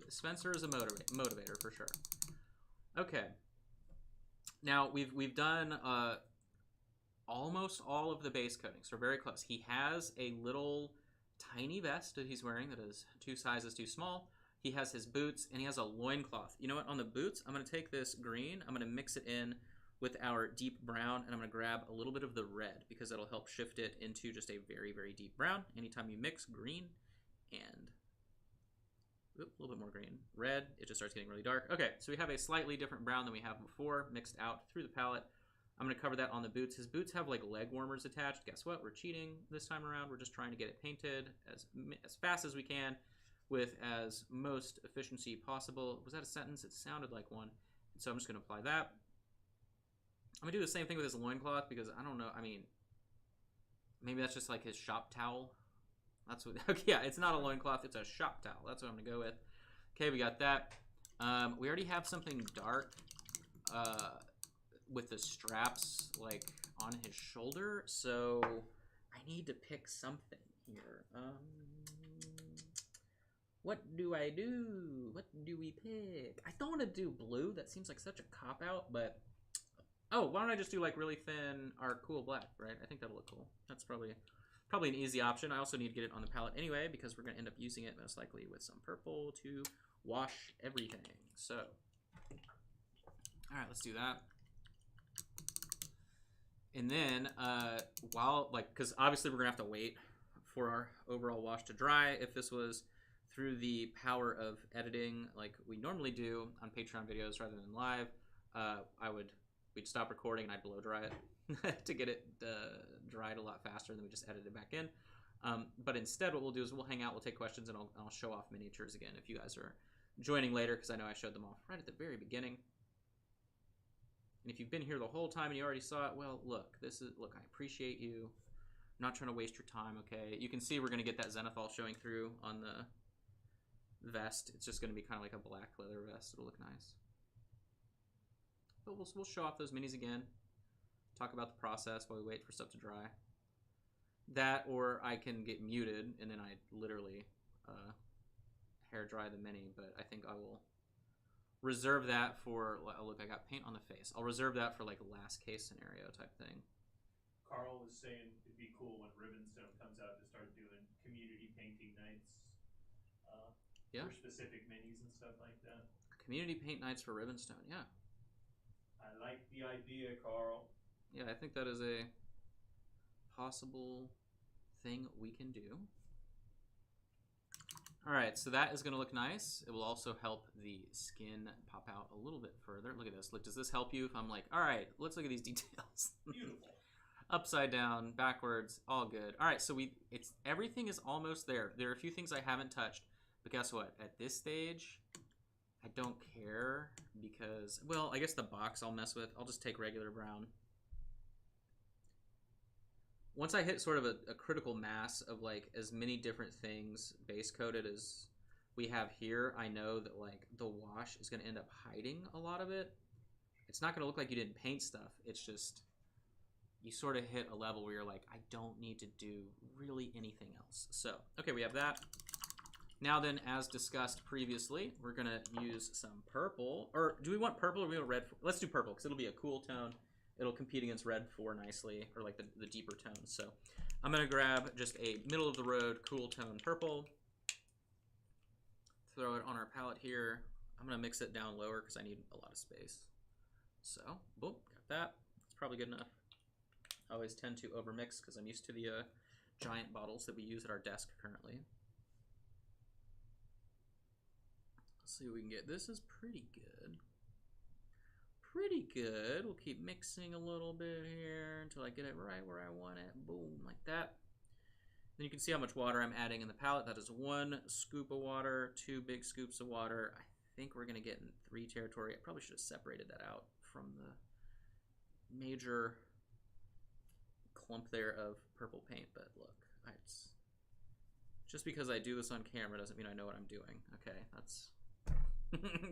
S1: Spencer is a motivator for sure. Okay. Now we've done almost all of the base coating, so we're very close. He has a little tiny vest that he's wearing that is 2 sizes too small. He has his boots, and he has a loincloth. You know what? On the boots, I'm going to take this green, I'm going to mix it in with our deep brown, and I'm going to grab a little bit of the red because that'll help shift it into just a very, very deep brown. Anytime you mix green and a little bit more green, red, it just starts getting really dark. Okay, so we have a slightly different brown than we have before, mixed out through the palette. I'm going to cover that on the boots. His boots have like leg warmers attached. Guess what? We're cheating this time around. We're just trying to get it painted as fast as we can with as most efficiency possible. Was that a sentence? It sounded like one. So I'm just going to apply that. I'm going to do the same thing with his loincloth because I don't know. I mean, maybe that's just like his shop towel. That's what. Okay, yeah, it's not a loincloth. It's a shop towel. That's what I'm going to go with. Okay, we got that. We already have something dark with the straps like on his shoulder. So I need to pick something here. What do I do? What do we pick? I don't want to do blue. That seems like such a cop-out, but... Oh, why don't I just do like really thin or cool black, right? I think that'll look cool. That's probably an easy option. I also need to get it on the palette anyway because we're going to end up using it most likely with some purple to wash everything. So, all right, let's do that. And then because obviously we're going to have to wait for our overall wash to dry. If this was through the power of editing like we normally do on Patreon videos rather than live, we'd stop recording and I'd blow dry it to get it dried a lot faster, and then we just edit it back in. But instead what we'll do is we'll hang out, we'll take questions, and I'll show off miniatures again if you guys are joining later, because I know I showed them off right at the very beginning. And if you've been here the whole time and you already saw it, well, look, I appreciate you. I'm not trying to waste your time, okay? You can see we're going to get that zenithal showing through on the vest. It's just going to be kind of like a black leather vest. It'll look nice. But we'll show off those minis again. Talk about the process while we wait for stuff to dry. That, or I can get muted and then I literally hair dry the mini. But I think I will reserve that for... Oh, look, I got paint on the face. I'll reserve that for like a last case scenario type thing.
S2: Carl was saying it'd be cool when Ribbonstone comes out to start doing community painting nights for specific minis and stuff like that.
S1: Community paint nights for Ribbonstone, yeah.
S2: I like the idea, Carl.
S1: Yeah, I think that is a possible thing we can do. Alright, so that is going to look nice. It will also help the skin pop out a little bit further. Look at this. Look, does this help you if I'm like, alright, let's look at these details.
S2: Beautiful.
S1: Upside down, backwards, all good. Alright, so everything is almost there. There are a few things I haven't touched, but guess what? At this stage, I don't care because, well, I guess the box I'll mess with. I'll just take regular brown. Once I hit sort of a critical mass of like as many different things base coated as we have here, I know that like the wash is going to end up hiding a lot of it. It's not going to look like you didn't paint stuff. It's just you sort of hit a level where you're like, I don't need to do really anything else. So, okay, we have that. Now then, as discussed previously, we're going to use some purple. Or do we want purple or do we want red? Let's do purple because it'll be a cool tone. It'll compete against red 4 nicely, or like the deeper tones. So I'm going to grab just a middle-of-the-road cool tone purple. Throw it on our palette here. I'm going to mix it down lower because I need a lot of space. So, boom, got that. It's probably good enough. I always tend to overmix because I'm used to the giant bottles that we use at our desk currently. Let's see what we can get. This is pretty good. pretty good. We'll keep mixing a little bit here until I get it right where I want it. Boom, like that. Then you can see how much water I'm adding in the palette. That is 1 scoop of water, 2 big scoops of water. I think we're going to get in 3 territory. I probably should have separated that out from the major clump there of purple paint, but look, it's just because I do this on camera doesn't mean I know what I'm doing. Okay, that's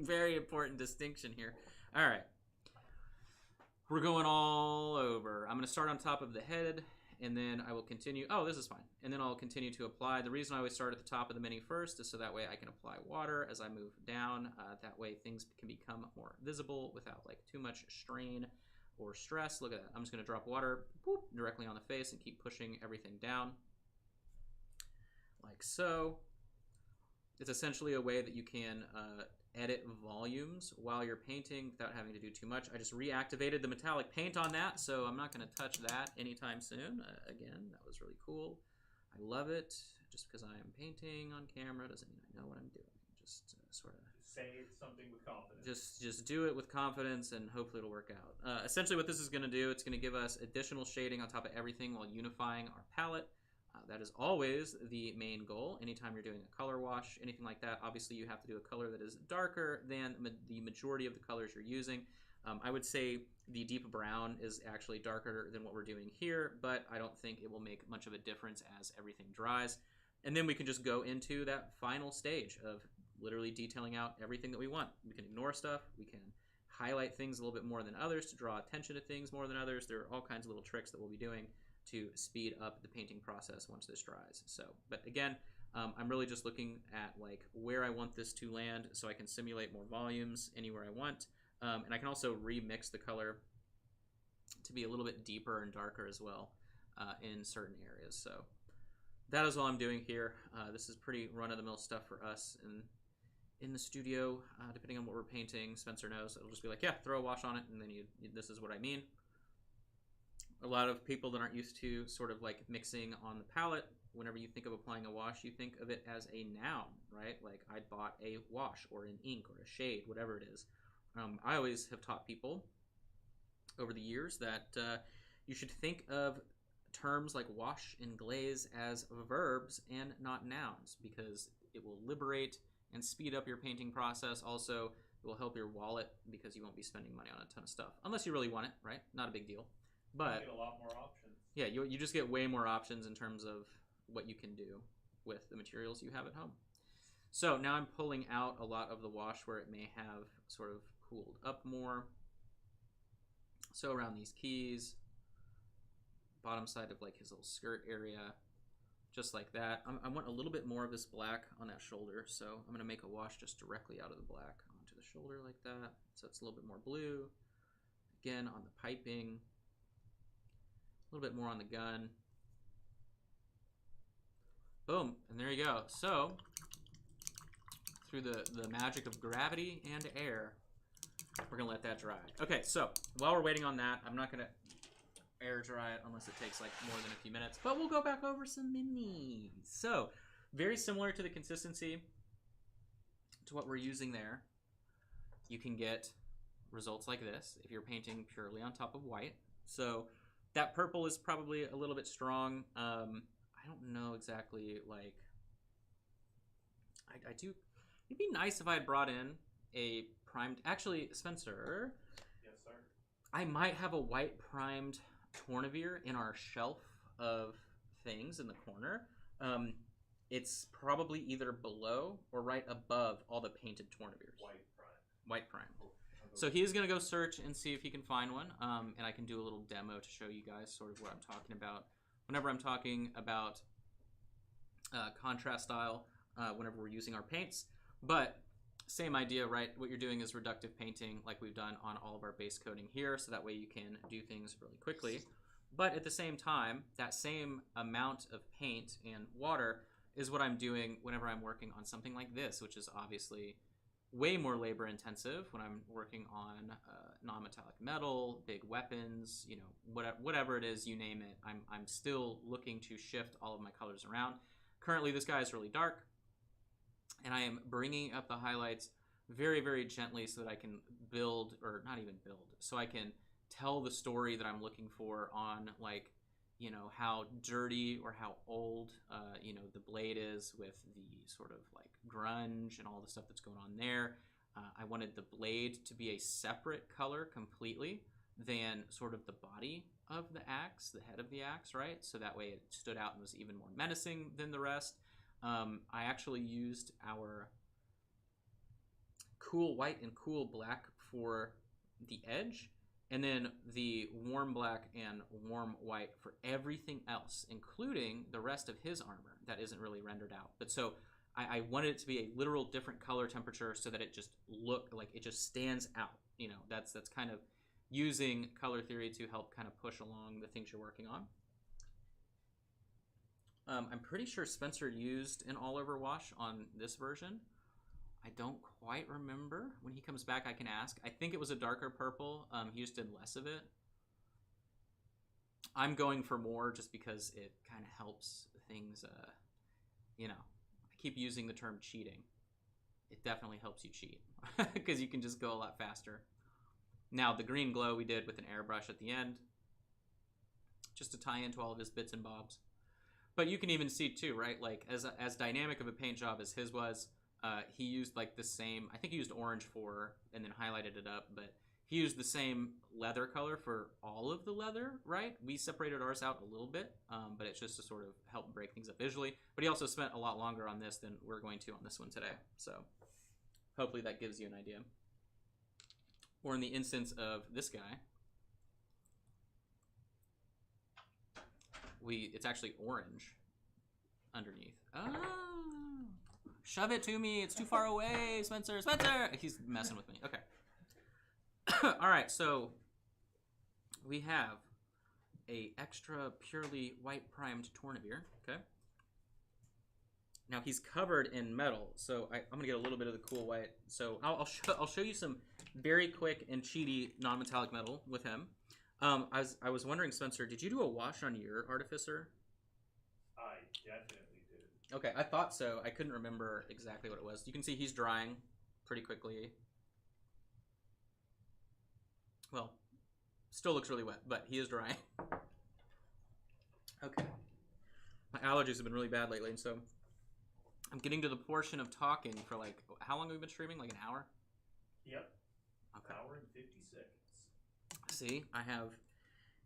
S1: very important distinction here. All right, we're going all over. I'm going to start on top of the head, and then I will continue. Oh, this is fine. And then I'll continue to apply. The reason I always start at the top of the mini first is so that way I can apply water as I move down. That way things can become more visible without like too much strain or stress. Look at that. I'm just going to drop water boop, directly on the face and keep pushing everything down like so. It's essentially a way that you can edit volumes while you're painting without having to do too much. I just reactivated the metallic paint on that, so I'm not going to touch that anytime soon. Again, that was really cool. I love it. Just because I am painting on camera doesn't mean I know what I'm doing. Just sort of
S2: say something with confidence.
S1: Just do it with confidence, and hopefully it'll work out. Essentially what this is going to do, it's going to give us additional shading on top of everything while unifying our palette. That is always the main goal. Anytime you're doing a color wash, anything like that, obviously you have to do a color that is darker than the majority of the colors you're using. I would say the deep brown is actually darker than what we're doing here, but I don't think it will make much of a difference as everything dries. And then we can just go into that final stage of literally detailing out everything that we want. We can ignore stuff. We can highlight things a little bit more than others to draw attention to things more than others. There are all kinds of little tricks that we'll be doing to speed up the painting process once this dries. So, but again, I'm really just looking at like where I want this to land so I can simulate more volumes anywhere I want. And I can also remix the color to be a little bit deeper and darker as well in certain areas. So that is all I'm doing here. This is pretty run-of-the-mill stuff for us in the studio. Depending on what we're painting, Spencer knows. It'll just be like, yeah, throw a wash on it, and then this is what I mean. A lot of people that aren't used to sort of like mixing on the palette, whenever you think of applying a wash, you think of it as a noun, right? Like I bought a wash or an ink or a shade, whatever it is. I always have taught people over the years that you should think of terms like wash and glaze as verbs and not nouns, because it will liberate and speed up your painting process. Also, it will help your wallet because you won't be spending money on a ton of stuff, unless you really want it, right? Not a big deal. But
S2: you get a lot more options.
S1: Yeah, you just get way more options in terms of what you can do with the materials you have at home. So now I'm pulling out a lot of the wash where it may have sort of cooled up more. So around these keys, bottom side of like his little skirt area, just like that. I want a little bit more of this black on that shoulder, so I'm going to make a wash just directly out of the black onto the shoulder like that. So it's a little bit more blue. Again, on the piping. A little bit more on the gun. Boom, and there you go. So, through the magic of gravity and air, we're gonna let that dry. Okay, so while we're waiting on that, I'm not gonna air dry it unless it takes like more than a few minutes, but we'll go back over some minis. So, very similar to the consistency to what we're using there. You can get results like this if you're painting purely on top of white. So, that purple is probably a little bit strong. I don't know exactly, like, I do, it'd be nice if I had brought in a primed, actually, Spencer.
S2: Yes, sir.
S1: I might have a white primed Tourniver in our shelf of things in the corner. It's probably either below or right above all the painted Tournivers.
S2: White prime.
S1: White prime. So he's going to go search and see if he can find one, and I can do a little demo to show you guys sort of what I'm talking about. Whenever I'm talking about contrast style, whenever we're using our paints. But same idea, right? What you're doing is reductive painting like we've done on all of our base coating here, so that way you can do things really quickly. But at the same time, that same amount of paint and water is what I'm doing whenever I'm working on something like this, which is obviously way more labor intensive when I'm working on non-metallic metal, big weapons, you know, whatever it is, you name it. I'm still looking to shift all of my colors around. Currently, this guy is really dark, and I am bringing up the highlights very, very gently so that I can build, or not even build, so I can tell the story that I'm looking for on, like, you know, how dirty or how old, you know, the blade is with the sort of like grunge and all the stuff that's going on there. I wanted the blade to be a separate color completely than sort of the body of the axe, the head of the axe, right? So that way it stood out and was even more menacing than the rest. I actually used our cool white and cool black for the edge, and then the warm black and warm white for everything else, including the rest of his armor that isn't really rendered out. But so I wanted it to be a literal different color temperature so that it just looked like it just stands out. You know, that's kind of using color theory to help kind of push along the things you're working on. I'm pretty sure Spencer used an all-over wash on this version. I don't quite remember. When he comes back, I can ask. I think it was a darker purple. He just did less of it. I'm going for more just because it kind of helps things, you know. I keep using the term cheating. It definitely helps you cheat because you can just go a lot faster. Now, the green glow we did with an airbrush at the end, just to tie into all of his bits and bobs. But you can even see too, right? Like as dynamic of a paint job as his was, he used like the same, I think he used orange for and then highlighted it up, but he used the same leather color for all of the leather, right? We separated ours out a little bit, but it's just to sort of help break things up visually. But he also spent a lot longer on this than we're going to on this one today. So hopefully that gives you an idea. Or in the instance of this guy, it's actually orange underneath. Oh, shove it to me. It's too far away, Spencer. Spencer! He's messing with me. Okay. All right, so we have a extra purely white primed Tourniveer. Okay. Now he's covered in metal, so I'm gonna get a little bit of the cool white. So I'll show you some very quick and cheaty non-metallic metal with him. I was wondering, Spencer, did you do a wash on your Artificer?
S2: I definitely did.
S1: Okay, I thought so. I couldn't remember exactly what it was. You can see he's drying pretty quickly. Well, still looks really wet, but he is drying. Okay. My allergies have been really bad lately, and so I'm getting to the portion of talking for like, how long have we been streaming? Like an hour?
S2: Yep.
S1: Okay.
S2: Hour and 50 seconds.
S1: See, I have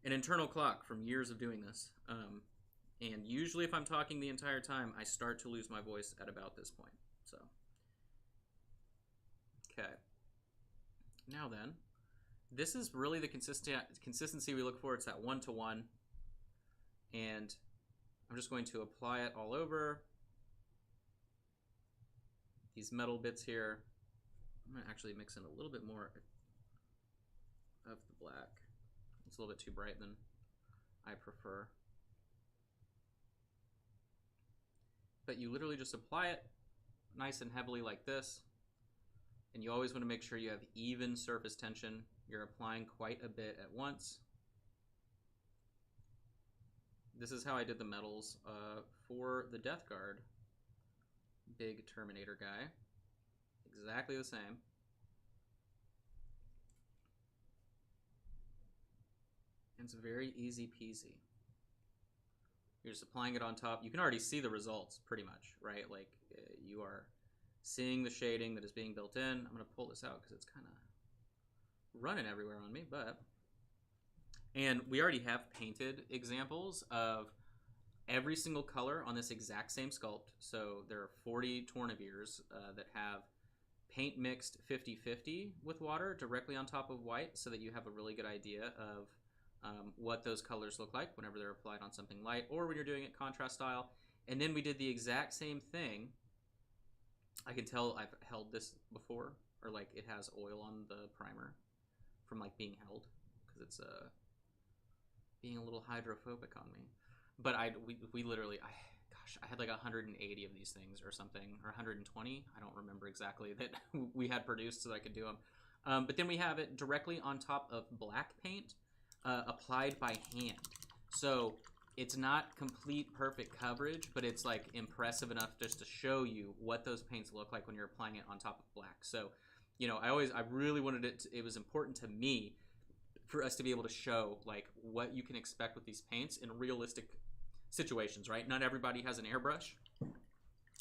S1: an internal clock from years of doing this. And usually if I'm talking the entire time, I start to lose my voice at about this point. So, okay. Now then, this is really the consistency we look for. It's that 1-to-1. And I'm just going to apply it all over these metal bits here. I'm going to actually mix in a little bit more of the black. It's a little bit too bright than I prefer. But you literally just apply it nice and heavily like this. And you always want to make sure you have even surface tension. You're applying quite a bit at once. This is how I did the metals for the Death Guard. Big Terminator guy. Exactly the same. It's very easy peasy. You're just applying it on top. You can already see the results pretty much, right? Like you are seeing the shading that is being built in. I'm going to pull this out because it's kind of running everywhere on me, but... And we already have painted examples of every single color on this exact same sculpt. So there are 40 Tourniveers that have paint mixed 50-50 with water directly on top of white so that you have a really good idea of what those colors look like whenever they're applied on something light or when you're doing it contrast style. And then we did the exact same thing. I can tell I've held this before, or like it has oil on the primer from like being held because it's being a little hydrophobic on me. But we literally, gosh, I had like 180 of these things or something, or 120. I don't remember exactly that we had produced so that I could do them. But then we have it directly on top of black paint applied by hand. So it's not complete perfect coverage, but it's like impressive enough just to show you what those paints look like when you're applying it on top of black. So, you know, I really wanted it was important to me for us to be able to show like what you can expect with these paints in realistic situations, right? Not everybody has an airbrush.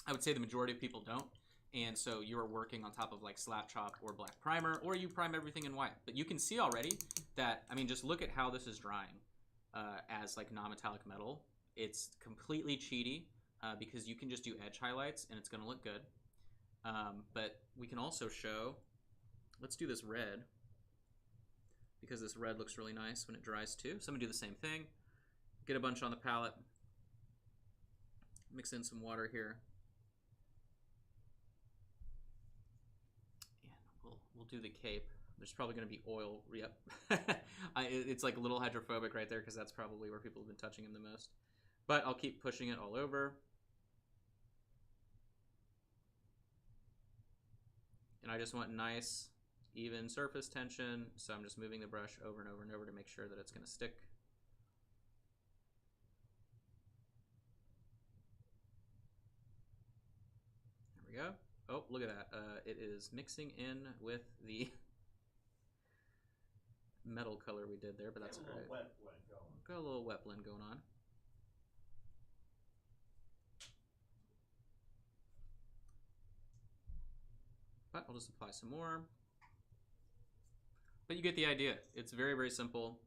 S1: I would say the majority of people don't. And so you're working on top of like slap chop or black primer, or you prime everything in white. But you can see already that, I mean, just look at how this is drying. As like non-metallic metal, it's completely cheaty because you can just do edge highlights and it's going to look good. But we can also show, let's do this red because this red looks really nice when it dries too. So I'm going to do the same thing. Get a bunch on the palette. Mix in some water here. And we'll do the cape. There's probably going to be oil. Yep. It's like a little hydrophobic right there because that's probably where people have been touching them the most. But I'll keep pushing it all over. And I just want nice, even surface tension. So I'm just moving the brush over and over and over to make sure that it's going to stick. There we go. Oh, look at that. It is mixing in with the metal color we did there, but that's all right.
S2: Wet blend going.
S1: Got a little wet blend going on. But I'll just apply some more. But you get the idea. It's very, very simple.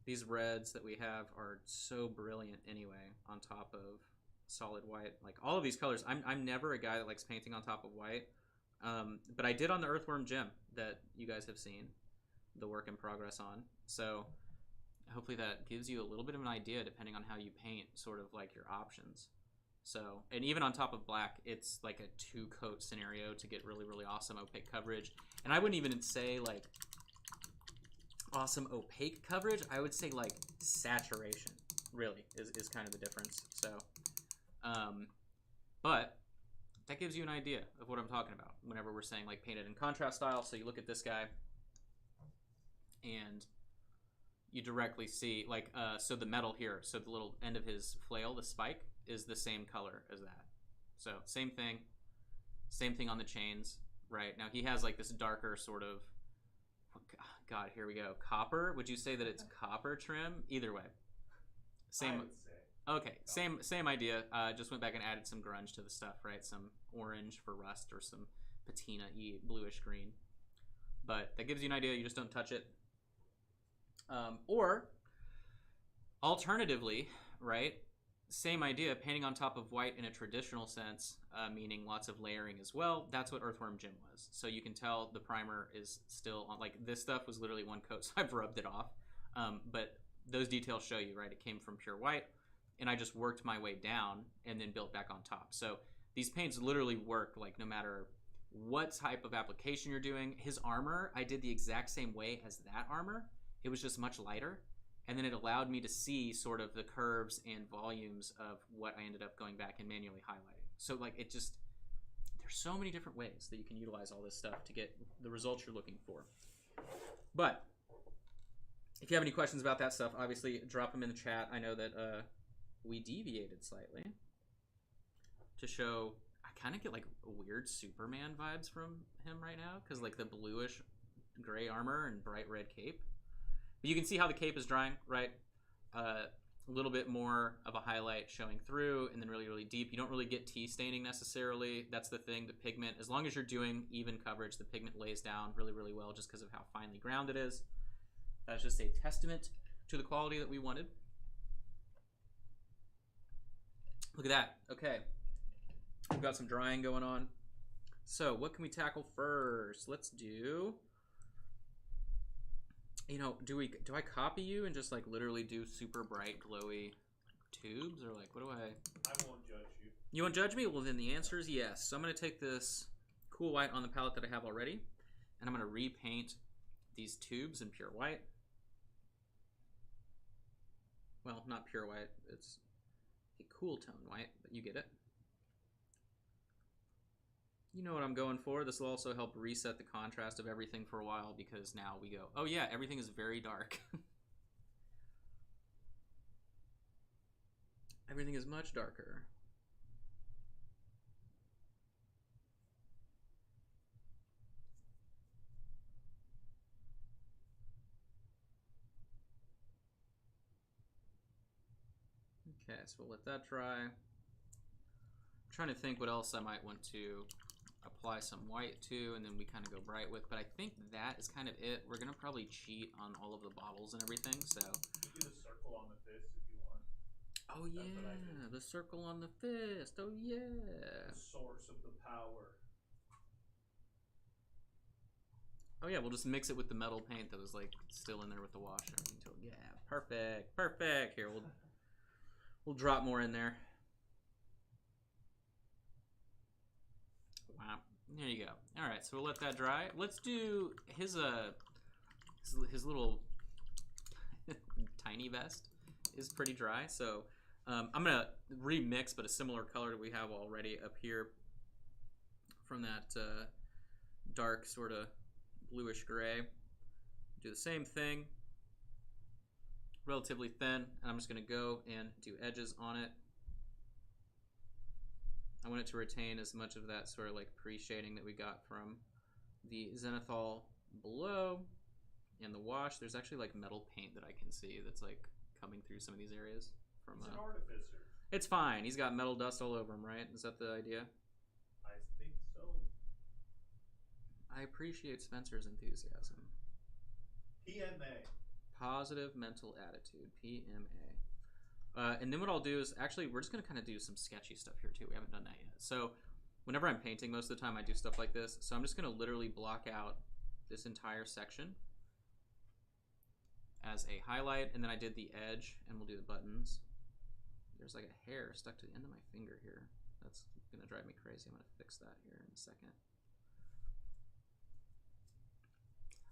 S1: These reds that we have are so brilliant anyway on top of solid white. Like all of these colors, I'm never a guy that likes painting on top of white. But I did on the Earthworm Gem that you guys have seen the work in progress on. So hopefully that gives you a little bit of an idea depending on how you paint, sort of like your options. So, and even on top of black, it's like a 2-coat scenario to get really, really awesome opaque coverage. And I wouldn't even say like awesome opaque coverage. I would say like saturation really is kind of the difference. So, but that gives you an idea of what I'm talking about whenever we're saying like painted in contrast style. So you look at this guy and you directly see like, so the metal here, so the little end of his flail, the spike, is the same color as that. So same thing on the chains, right? Now he has like this darker sort of, God, here we go. Copper, would you say that it's copper trim? Either way. Same.
S2: I would say.
S1: Okay, same idea. Just went back and added some grunge to the stuff, right? Some orange for rust or some patina-y bluish green. But that gives you an idea. You just don't touch it. Or alternatively, right? Same idea, painting on top of white in a traditional sense, meaning lots of layering as well. That's what Earthworm Jim was. So you can tell the primer is still on. Like this stuff was literally one coat, so I've rubbed it off. But those details show you, right? It came from pure white. And I just worked my way down and then built back on top. So these paints literally work like no matter what type of application you're doing. His armor, I did the exact same way as that armor. It was just much lighter. And then it allowed me to see sort of the curves and volumes of what I ended up going back and manually highlighting. So like it just, there's so many different ways that you can utilize all this stuff to get the results you're looking for. But if you have any questions about that stuff, obviously drop them in the chat. I know that we deviated slightly to show, I kind of get like weird Superman vibes from him right now because like the bluish gray armor and bright red cape. But you can see how the cape is drying, right? A little bit more of a highlight showing through and then really, really deep. You don't really get tea staining necessarily. That's the thing, the pigment. As long as you're doing even coverage, the pigment lays down really, really well just because of how finely ground it is. That's just a testament to the quality that we wanted. Look at that. Okay. We've got some drying going on. So what can we tackle first? Let's do, you know, do I copy you and just like literally do super bright glowy tubes, or like what do I
S2: won't judge you.
S1: You won't judge me? Well then the answer is yes. So I'm going to take this cool white on the palette that I have already and I'm going to repaint these tubes in pure white. Well, not pure white. It's a cool tone white, but you get it. You know what I'm going for. This will also help reset the contrast of everything for a while because now we go, oh yeah, everything is very dark. Everything is much darker. Okay, so we'll let that dry. I'm trying to think what else I might want to apply some white to, and then we kind of go bright with, but I think that is kind of it. We're gonna probably cheat on all of the bottles and everything, so.
S2: You do the circle on the fist if you want.
S1: Oh yeah, the circle on the fist. Oh yeah.
S2: The source of the power.
S1: Oh yeah, we'll just mix it with the metal paint that was like still in there with the wash and everything too. Yeah, perfect, perfect. Here, we'll drop more in there. Wow, there you go. All right, so we'll let that dry. Let's do his little tiny vest is pretty dry, so I'm gonna remix, but a similar color that we have already up here from that dark sort of bluish gray. Do the same thing, relatively thin, and I'm just gonna go and do edges on it. I want it to retain as much of that sort of like pre-shading that we got from the zenithal below and the wash. There's actually like metal paint that I can see that's like coming through some of these areas. From
S2: He's an artificer.
S1: It's fine. He's got metal dust all over him, right? Is that the idea?
S2: I think so.
S1: I appreciate Spencer's enthusiasm.
S2: PMA.
S1: Positive mental attitude. PMA. And then what I'll do is, actually, we're just going to kind of do some sketchy stuff here, too. We haven't done that yet. So whenever I'm painting, most of the time I do stuff like this. So I'm just going to literally block out this entire section as a highlight. And then I did the edge, and we'll do the buttons. There's like a hair stuck to the end of my finger here. That's going to drive me crazy. I'm going to fix that here in a second.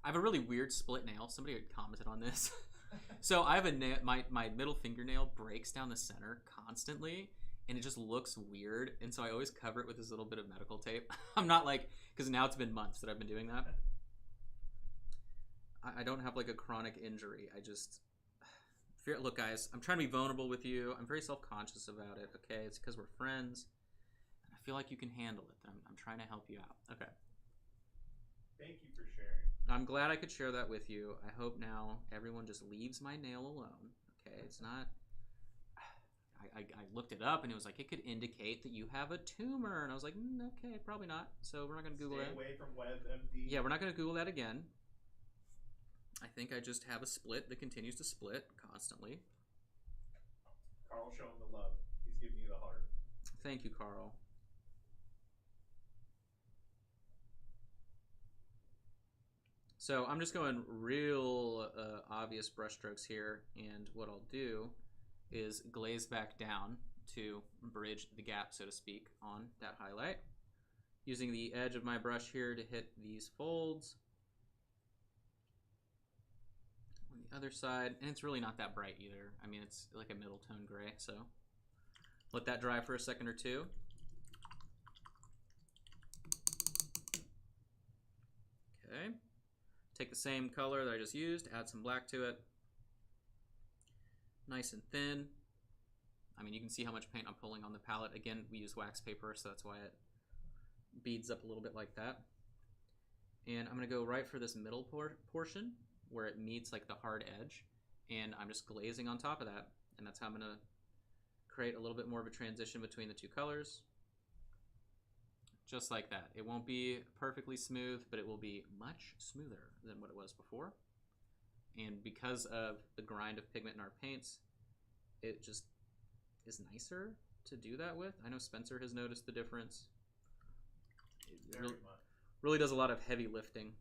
S1: I have a really weird split nail. Somebody had commented on this. So I have a nail, my middle fingernail breaks down the center constantly, and it just looks weird. And so I always cover it with this little bit of medical tape. I'm not like, because now it's been months that I've been doing that. I don't have like a chronic injury. I just fear. Look, guys, I'm trying to be vulnerable with you. I'm very self-conscious about it. Okay, it's because we're friends. And I feel like you can handle it. I'm trying to help you out. Okay.
S2: Thank you for sharing.
S1: I'm glad I could share that with you. I hope now everyone just leaves my nail alone. Okay, it's not. I looked it up and it was like it could indicate that you have a tumor, and I was like, okay, probably not. So we're not going to Google that.
S2: Stay away from WebMD.
S1: Yeah, we're not going to Google that again. I think I just have a split that continues to split constantly.
S2: Carl showing the love. He's giving you the heart.
S1: Thank you, Carl. So I'm just going real obvious brush strokes here, and what I'll do is glaze back down to bridge the gap, so to speak, on that highlight. Using the edge of my brush here to hit these folds. On the other side, and it's really not that bright either. I mean, it's like a middle tone gray, so let that dry for a second or two. Okay. Take the same color that I just used, add some black to it. Nice and thin. I mean, you can see how much paint I'm pulling on the palette. Again, we use wax paper, so that's why it beads up a little bit like that. And I'm going to go right for this middle portion where it meets like the hard edge. And I'm just glazing on top of that. And that's how I'm going to create a little bit more of a transition between the two colors. Just like that. It won't be perfectly smooth, but it will be much smoother than what it was before. And because of the grind of pigment in our paints, it just is nicer to do that with. I know Spencer has noticed the difference. It really does a lot of heavy lifting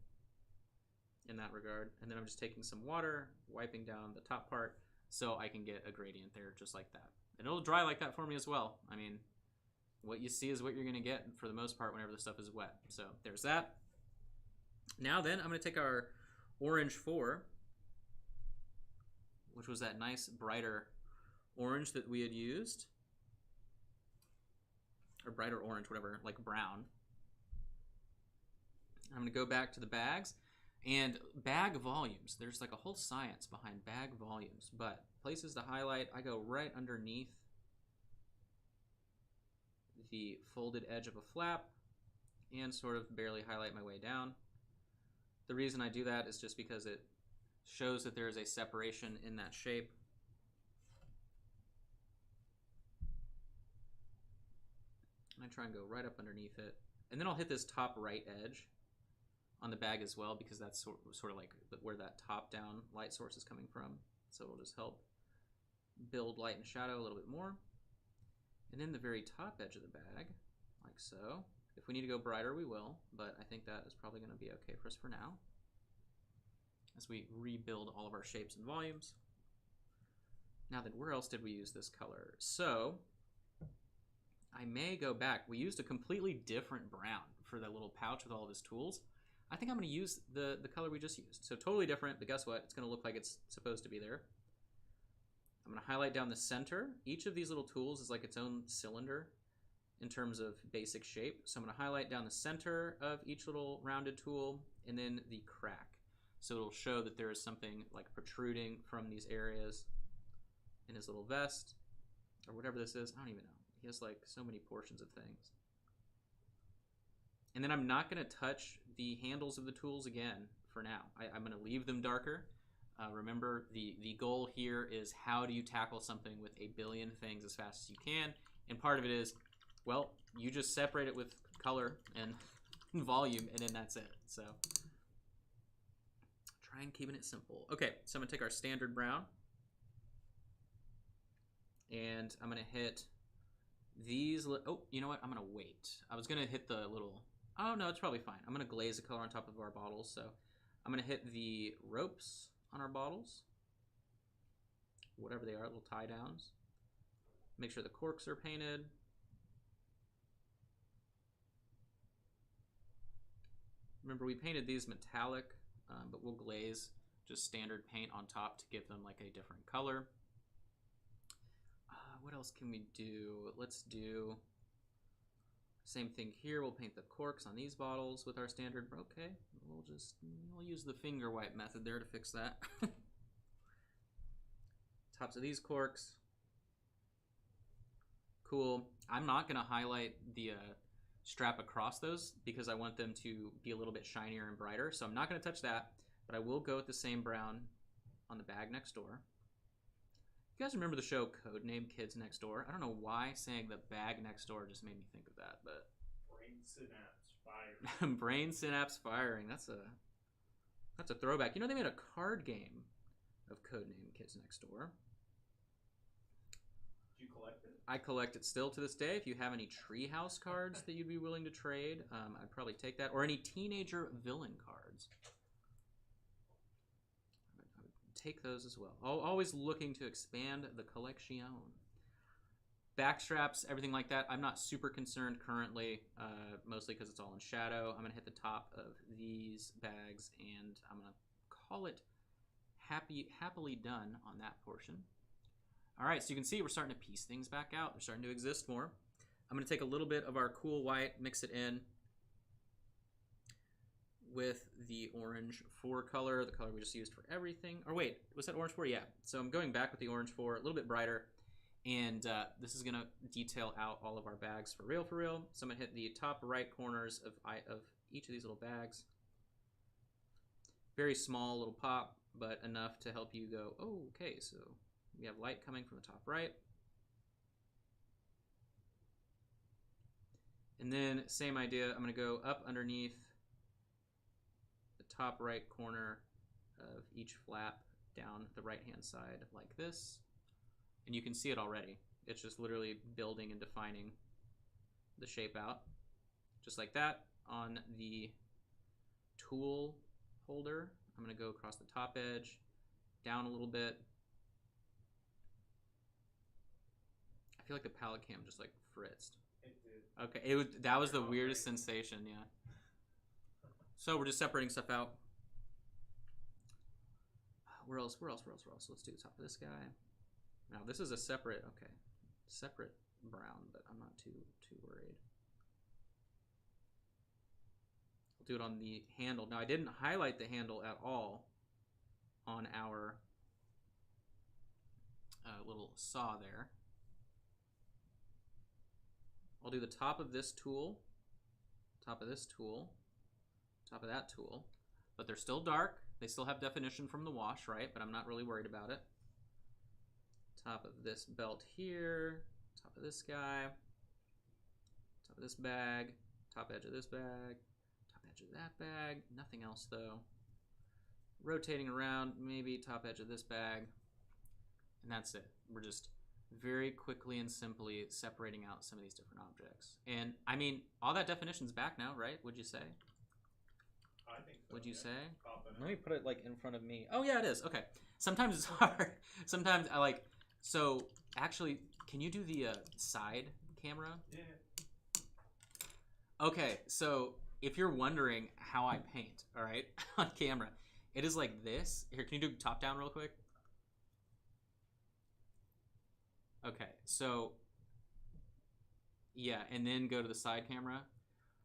S1: in that regard. And then I'm just taking some water, wiping down the top part so I can get a gradient there just like that. And it'll dry like that for me as well. I mean, what you see is what you're going to get for the most part whenever the stuff is wet. So there's that. Now then, I'm going to take our orange 4, which was that nice brighter orange that we had used. Or brighter orange, whatever, like brown. I'm going to go back to the bags. And bag volumes, there's like a whole science behind bag volumes. But places to highlight, I go right underneath the folded edge of a flap and sort of barely highlight my way down. The reason I do that is just because it shows that there is a separation in that shape. And I try and go right up underneath it. And then I'll hit this top right edge on the bag as well, because that's sort of like where that top-down light source is coming from. So it'll just help build light and shadow a little bit more. And then the very top edge of the bag, like so. If we need to go brighter, we will, but I think that is probably going to be okay for us for now, as we rebuild all of our shapes and volumes. Now then, where else did we use this color? So I may go back. We used a completely different brown for that little pouch with all of his tools. I think I'm going to use the color we just used. So totally different, but guess what? It's going to look like it's supposed to be there. I'm going to highlight down the center. Each of these little tools is like its own cylinder in terms of basic shape. So I'm going to highlight down the center of each little rounded tool and then the crack. So it'll show that there is something like protruding from these areas in his little vest or whatever this is. I don't even know. He has like so many portions of things. And then I'm not going to touch the handles of the tools again for now. I'm going to leave them darker. Remember, the goal here is how do you tackle something with a billion things as fast as you can. And part of it is, well, you just separate it with color and volume, and then that's it. So try and keeping it simple. Okay, so I'm going to take our standard brown, and I'm going to hit these. Oh, you know what? I'm going to wait. I was going to hit the little... Oh, no, it's probably fine. I'm going to glaze the color on top of our bottles. So I'm going to hit the ropes on our bottles, whatever they are, little tie downs. Make sure the corks are painted. Remember, we painted these metallic, but we'll glaze just standard paint on top to give them like a different color. What else can we do? Let's do same thing here. We'll paint the corks on these bottles with our standard. Okay, we'll use the finger wipe method there to fix that. Tops of these corks. Cool. I'm not going to highlight the strap across those because I want them to be a little bit shinier and brighter. So I'm not going to touch that, but I will go with the same brown on the bag next door. You guys remember the show Codename Kids Next Door? I don't know why saying the bag next door just made me think of that, but
S2: brain synapse firing.
S1: Brain synapse firing. That's a throwback. You know, they made a card game of Codename Kids Next Door.
S2: Did you collect it?
S1: I collect it still to this day. If you have any Treehouse cards that you'd be willing to trade, I'd probably take that, or any teenager villain cards. Take those as well. Always looking to expand the collection. Backstraps, everything like that, I'm not super concerned currently, mostly because it's all in shadow. I'm going to hit the top of these bags, and I'm going to call it happily done on that portion. All right, so you can see we're starting to piece things back out. They're starting to exist more. I'm going to take a little bit of our cool white, mix it in with the orange 4 color, the color we just used for everything. Or wait, was that orange 4? Yeah. So I'm going back with the orange 4, a little bit brighter, and this is going to detail out all of our bags for real, for real. So I'm going to hit the top right corners of each of these little bags. Very small little pop, but enough to help you go, oh, okay, so we have light coming from the top right. And then same idea, I'm going to go up underneath top right corner of each flap down the right hand side like this, and you can see it already. It's just literally building and defining the shape out just like that. On the tool holder, I'm going to go across the top edge down a little bit. I feel like the palette cam just like fritzed.
S2: It did.
S1: Okay, that was the weirdest sensation. Yeah. So we're just separating stuff out. Where else? Let's do the top of this guy. Now this is a separate brown, but I'm not too worried. I'll do it on the handle. Now I didn't highlight the handle at all on our little saw there. I'll do the top of this tool, top of this tool, top of that tool, but they're still dark. They still have definition from the wash, right? But I'm not really worried about it. Top of this belt here, top of this guy, top of this bag, top edge of this bag, top edge of that bag, nothing else though. Rotating around, maybe top edge of this bag, and that's it. We're just very quickly and simply separating out some of these different objects. And I mean, all that definition's back now, right? Would you say?
S2: I think so.
S1: Would you say?
S2: Confident.
S1: Let me put it like in front of me. Oh yeah, it is. Okay. Sometimes it's hard. Sometimes I like. So actually, can you do the side camera?
S2: Yeah.
S1: Okay. So if you're wondering how I paint, all right, on camera, it is like this. Here, can you do top down real quick? Okay. So yeah, and then go to the side camera.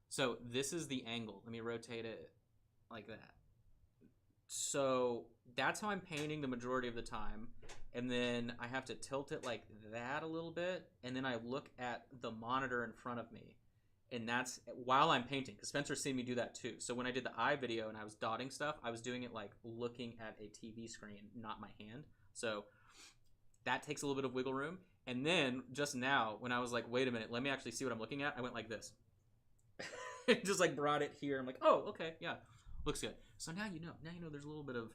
S1: So this is the angle. Let me rotate it like that. So that's how I'm painting the majority of the time. And then I have to tilt it like that a little bit. And then I look at the monitor in front of me. And that's while I'm painting. Because Spencer's seen me do that too. So when I did the eye video and I was dotting stuff, I was doing it like looking at a TV screen, not my hand. So that takes a little bit of wiggle room. And then just now, when I was like, wait a minute, let me actually see what I'm looking at, I went like this. Just like brought it here. I'm like, oh, okay, yeah, looks good. So now you know. Now you know there's a little bit of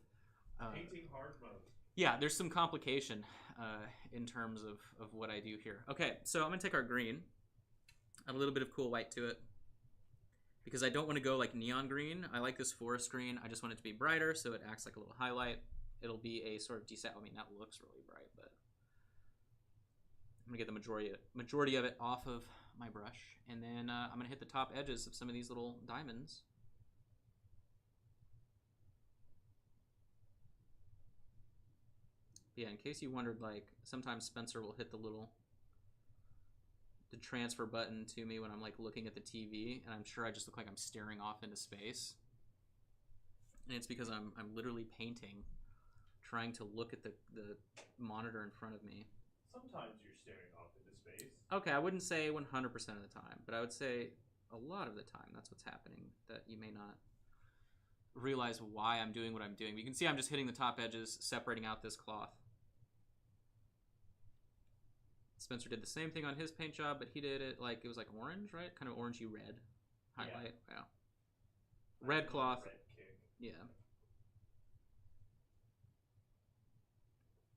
S2: Painting hard mode.
S1: yeah, there's some complication in terms of what I do here. Okay, so I'm gonna take our green, add a little bit of cool white to it because I don't want to go like neon green. I like this forest green. I just want it to be brighter so it acts like a little highlight. It'll be a sort of I mean, that looks really bright, but I'm gonna get the majority of it off of my brush, and then I'm gonna hit the top edges of some of these little diamonds. Yeah, in case you wondered, like sometimes Spencer will hit the transfer button to me when I'm like looking at the TV, and I'm sure I just look like I'm staring off into space. And it's because I'm literally painting, trying to look at the monitor in front of me.
S2: Sometimes you're staring off into space.
S1: Okay, I wouldn't say 100% of the time, but I would say a lot of the time that's what's happening, that you may not realize why I'm doing what I'm doing. But you can see I'm just hitting the top edges, separating out this cloth. Spencer did the same thing on his paint job, but he did it like, it was like orange, right? Kind of orangey red highlight. Yeah. Red cloth.
S2: Red kick.
S1: Yeah.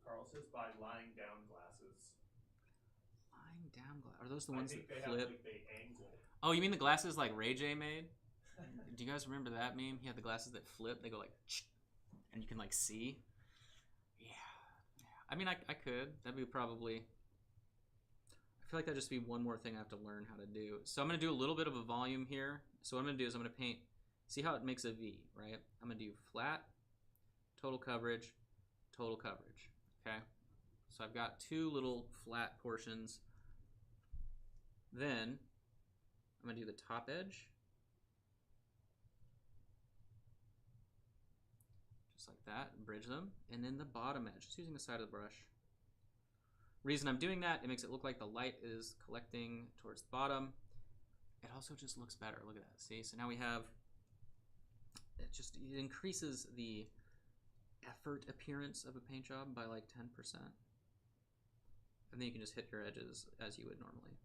S2: Carl says by lying down glasses.
S1: Lying down glass. Are those the ones that
S2: they
S1: flip?
S2: have, like, they angle.
S1: Oh, you mean the glasses like Ray J made? Do you guys remember that meme? He had the glasses that flip. They go like, and you can like see. Yeah. I mean, I could. That'd be probably. I feel like that'd just be one more thing I have to learn how to do. So I'm gonna do a little bit of a volume here. So what I'm gonna do is I'm gonna paint. See how it makes a V, right? I'm gonna do flat, total coverage, total coverage. Okay. So I've got two little flat portions. Then I'm gonna do the top edge. Just like that, bridge them, and then the bottom edge, just using the side of the brush. Reason I'm doing that, it makes it look like the light is collecting towards the bottom. It also just looks better. Look at that. See? So now we have, it increases the effort appearance of a paint job by like 10%. And then you can just hit your edges as you would normally.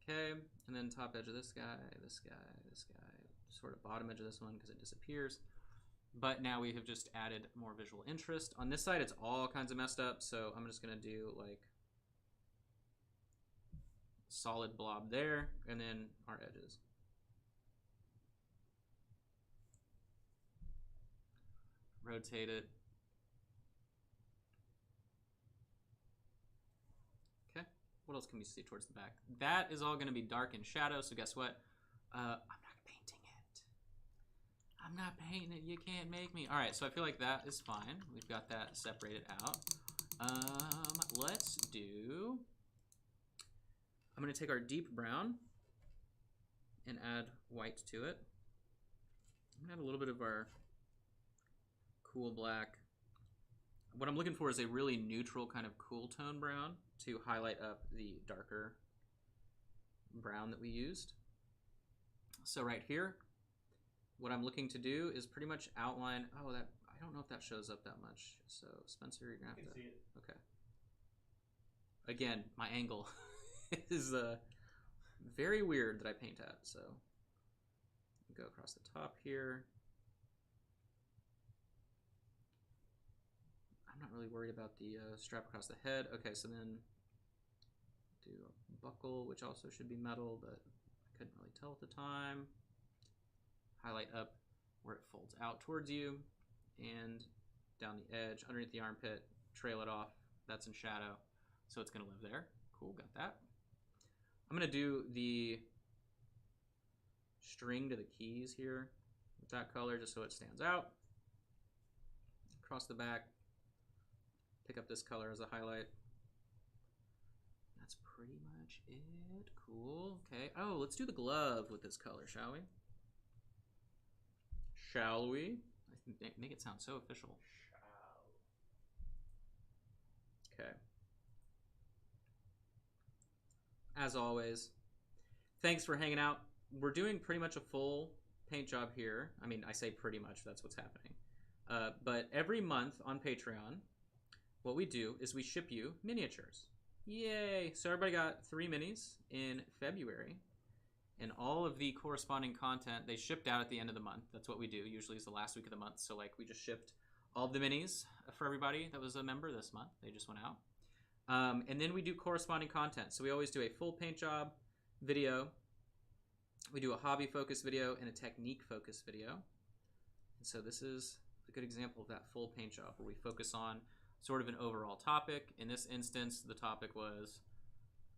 S1: Okay, and then top edge of this guy, this guy, this guy, sort of bottom edge of this one because it disappears. But now we have just added more visual interest. On this side, it's all kinds of messed up, so I'm just gonna do like solid blob there, and then our edges. Rotate it. Okay, what else can we see towards the back? That is all gonna be dark and shadow, so guess what? I'm not painting it. I'm not painting it, you can't make me. All right, so I feel like that is fine. We've got that separated out. Let's do, I'm gonna take our deep brown and add white to it. I'm gonna add a little bit of our cool black. What I'm looking for is a really neutral kind of cool tone brown to highlight up the darker brown that we used. So right here, what I'm looking to do is pretty much outline. Oh, that I don't know if that shows up that much. So Spencer, you're gonna have to.
S2: See it.
S1: Okay. Again, my angle is very weird that I paint at. So go across the top here. I'm not really worried about the strap across the head. Okay, so then do a buckle, which also should be metal, but I couldn't really tell at the time. Highlight up where it folds out towards you and down the edge, underneath the armpit, trail it off. That's in shadow, so it's gonna live there. Cool, got that. I'm gonna do the string to the keys here with that color just so it stands out. Across the back, pick up this color as a highlight. That's pretty much it. Cool. Okay. Oh, let's do the glove with this color, shall we? Shall we? I think make it sound so official. Okay. As always, thanks for hanging out. We're doing pretty much a full paint job here. I mean, I say pretty much, that's what's happening. But every month on Patreon, what we do is we ship you miniatures. Yay! So everybody got 3 minis in February. And all of the corresponding content, they shipped out at the end of the month. That's what we do. Usually it's the last week of the month. So like we just shipped all of the minis for everybody that was a member this month. They just went out. And then we do corresponding content. So we always do a full paint job video. We do a hobby focus video and a technique focus video. And so this is a good example of that full paint job where we focus on sort of an overall topic. In this instance, the topic was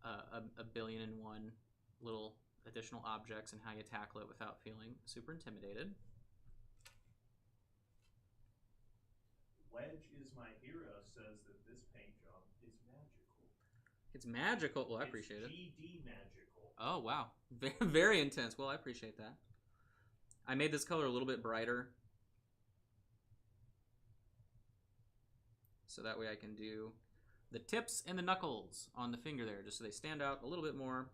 S1: a billion and one little additional objects and how you tackle it without feeling super intimidated.
S2: Wedge is my hero says that this paint job is magical.
S1: It's magical. Well, I appreciate it.
S2: GD magical.
S1: Oh, wow. Very, very intense. Well, I appreciate that. I made this color a little bit brighter, so that way I can do the tips and the knuckles on the finger there, just so they stand out a little bit more.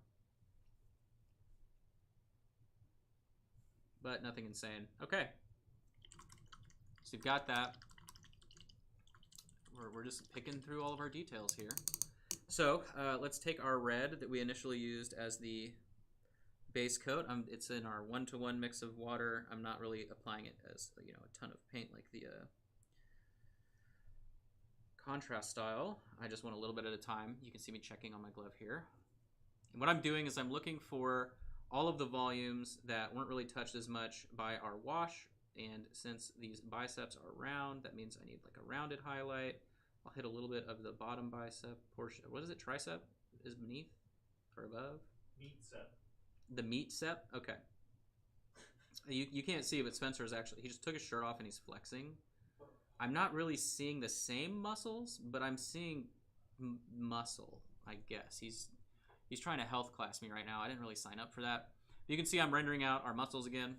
S1: But nothing insane. Okay. So you've got that. We're just picking through all of our details here. So let's take our red that we initially used as the base coat. It's in our 1-to-1 mix of water. I'm not really applying it as a ton of paint like the contrast style. I just want a little bit at a time. You can see me checking on my glove here. And what I'm doing is I'm looking for all of the volumes that weren't really touched as much by our wash. And since these biceps are round, that means I need like a rounded highlight. I'll hit a little bit of the bottom bicep portion. What is it? Tricep is beneath or above?
S2: Meat sep.
S1: The meat sep? Okay. You can't see, but Spencer is actually, he just took his shirt off and he's flexing. I'm not really seeing the same muscles, but I'm seeing muscle, I guess. He's trying to health class me right now. I didn't really sign up for that. You can see I'm rendering out our muscles again.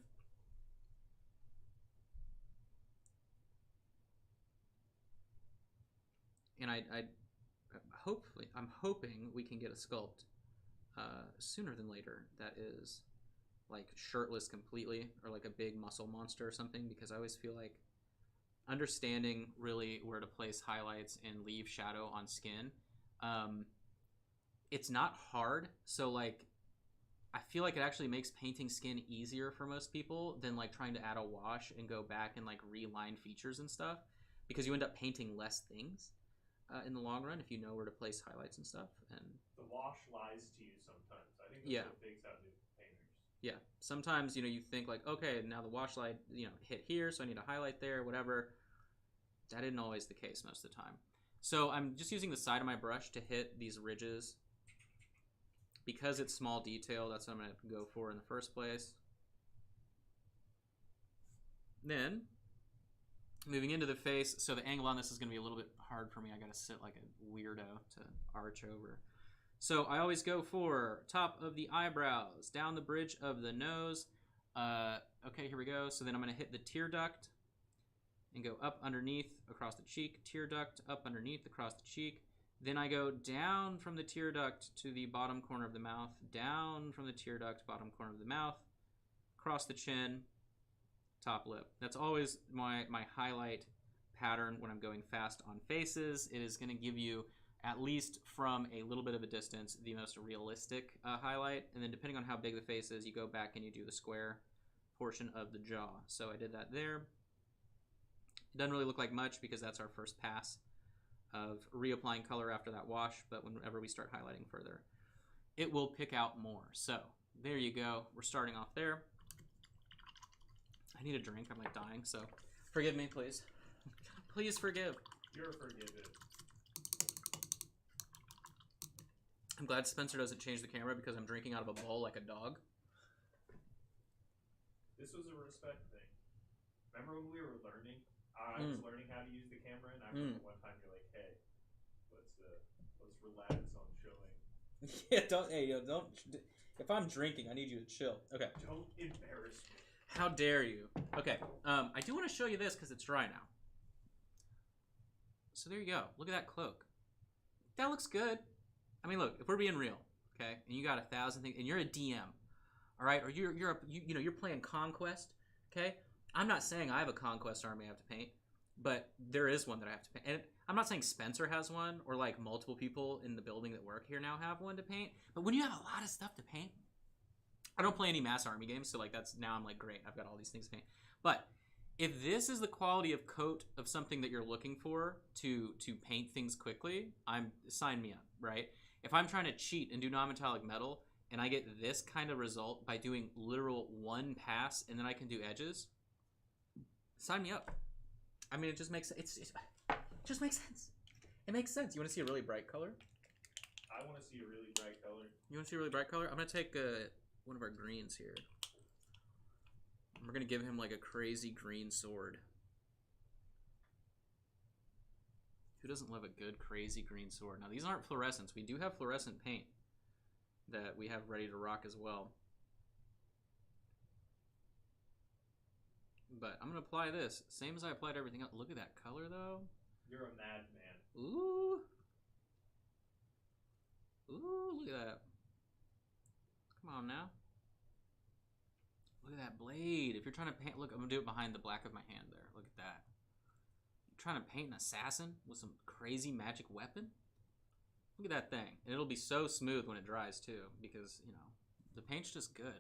S1: And I'm hoping we can get a sculpt sooner than later that is like shirtless completely, or like a big muscle monster or something, because I always feel like understanding really where to place highlights and leave shadow on skin, it's not hard. So like I feel like it actually makes painting skin easier for most people than like trying to add a wash and go back and like reline features and stuff, because you end up painting less things in the long run if you know where to place highlights and stuff. And
S2: the wash lies to you sometimes. I think that's what fakes out new painters.
S1: Yeah, sometimes you think like, okay, now the wash light hit here, so I need a highlight there, whatever. That isn't always the case most of the time. So I'm just using the side of my brush to hit these ridges. Because it's small detail, that's what I'm going to go for in the first place. Then, moving into the face, so the angle on this is going to be a little bit hard for me. I got to sit like a weirdo to arch over. So I always go for top of the eyebrows, down the bridge of the nose. Okay, here we go. So then I'm going to hit the tear duct and go up underneath across the cheek, tear duct, up underneath across the cheek, Then I go down from the tear duct to the bottom corner of the mouth, down from the tear duct, bottom corner of the mouth, across the chin, top lip. That's always my highlight pattern when I'm going fast on faces. It is going to give you, at least from a little bit of a distance, the most realistic highlight. And then depending on how big the face is, you go back and you do the square portion of the jaw. So I did that there. It doesn't really look like much because that's our first pass of reapplying color after that wash, but whenever we start highlighting further, it will pick out more. So there you go. We're starting off there. I need a drink. I'm like dying, so forgive me, please. Please forgive.
S2: You're forgiven.
S1: I'm glad Spencer doesn't change the camera because I'm drinking out of a bowl like a dog.
S2: This was a respect thing. Remember when we were learning? I was learning how to use the camera, and I remember one time you're like, "Hey, let's relax on showing."
S1: Yeah, don't. If I'm drinking, I need you to chill. Okay.
S2: Don't embarrass me.
S1: How dare you? Okay. I do want to show you this because it's dry now. So there you go. Look at that cloak. That looks good. I mean, look. If we're being real, okay, and you got 1,000 things, and you're a DM, all right, or you're playing Conquest, okay. I'm not saying I have a Conquest army I have to paint, but there is one that I have to paint. And I'm not saying Spencer has one or like multiple people in the building that work here now have one to paint. But when you have a lot of stuff to paint, I don't play any mass army games, so like now I'm like, great, I've got all these things to paint. But if this is the quality of coat of something that you're looking for to paint things quickly, sign me up, right? If I'm trying to cheat and do non-metallic metal and I get this kind of result by doing literal one pass and then I can do edges, sign me up. I mean, it just makes it just makes sense. It makes sense. You want to see a really bright color?
S2: I want to see a really bright color.
S1: You want to see a really bright color? I'm gonna take one of our greens here. We're gonna give him like a crazy green sword. Who doesn't love a good crazy green sword? Now these aren't fluorescents. We do have fluorescent paint that we have ready to rock as well. But I'm going to apply this, same as I applied everything else. Look at that color, though.
S2: You're a madman.
S1: Ooh. Ooh, look at that. Come on now. Look at that blade. If you're trying to paint, look, I'm going to do it behind the black of my hand there. Look at that. You're trying to paint an assassin with some crazy magic weapon? Look at that thing. And it'll be so smooth when it dries, too, because, you know, the paint's just good.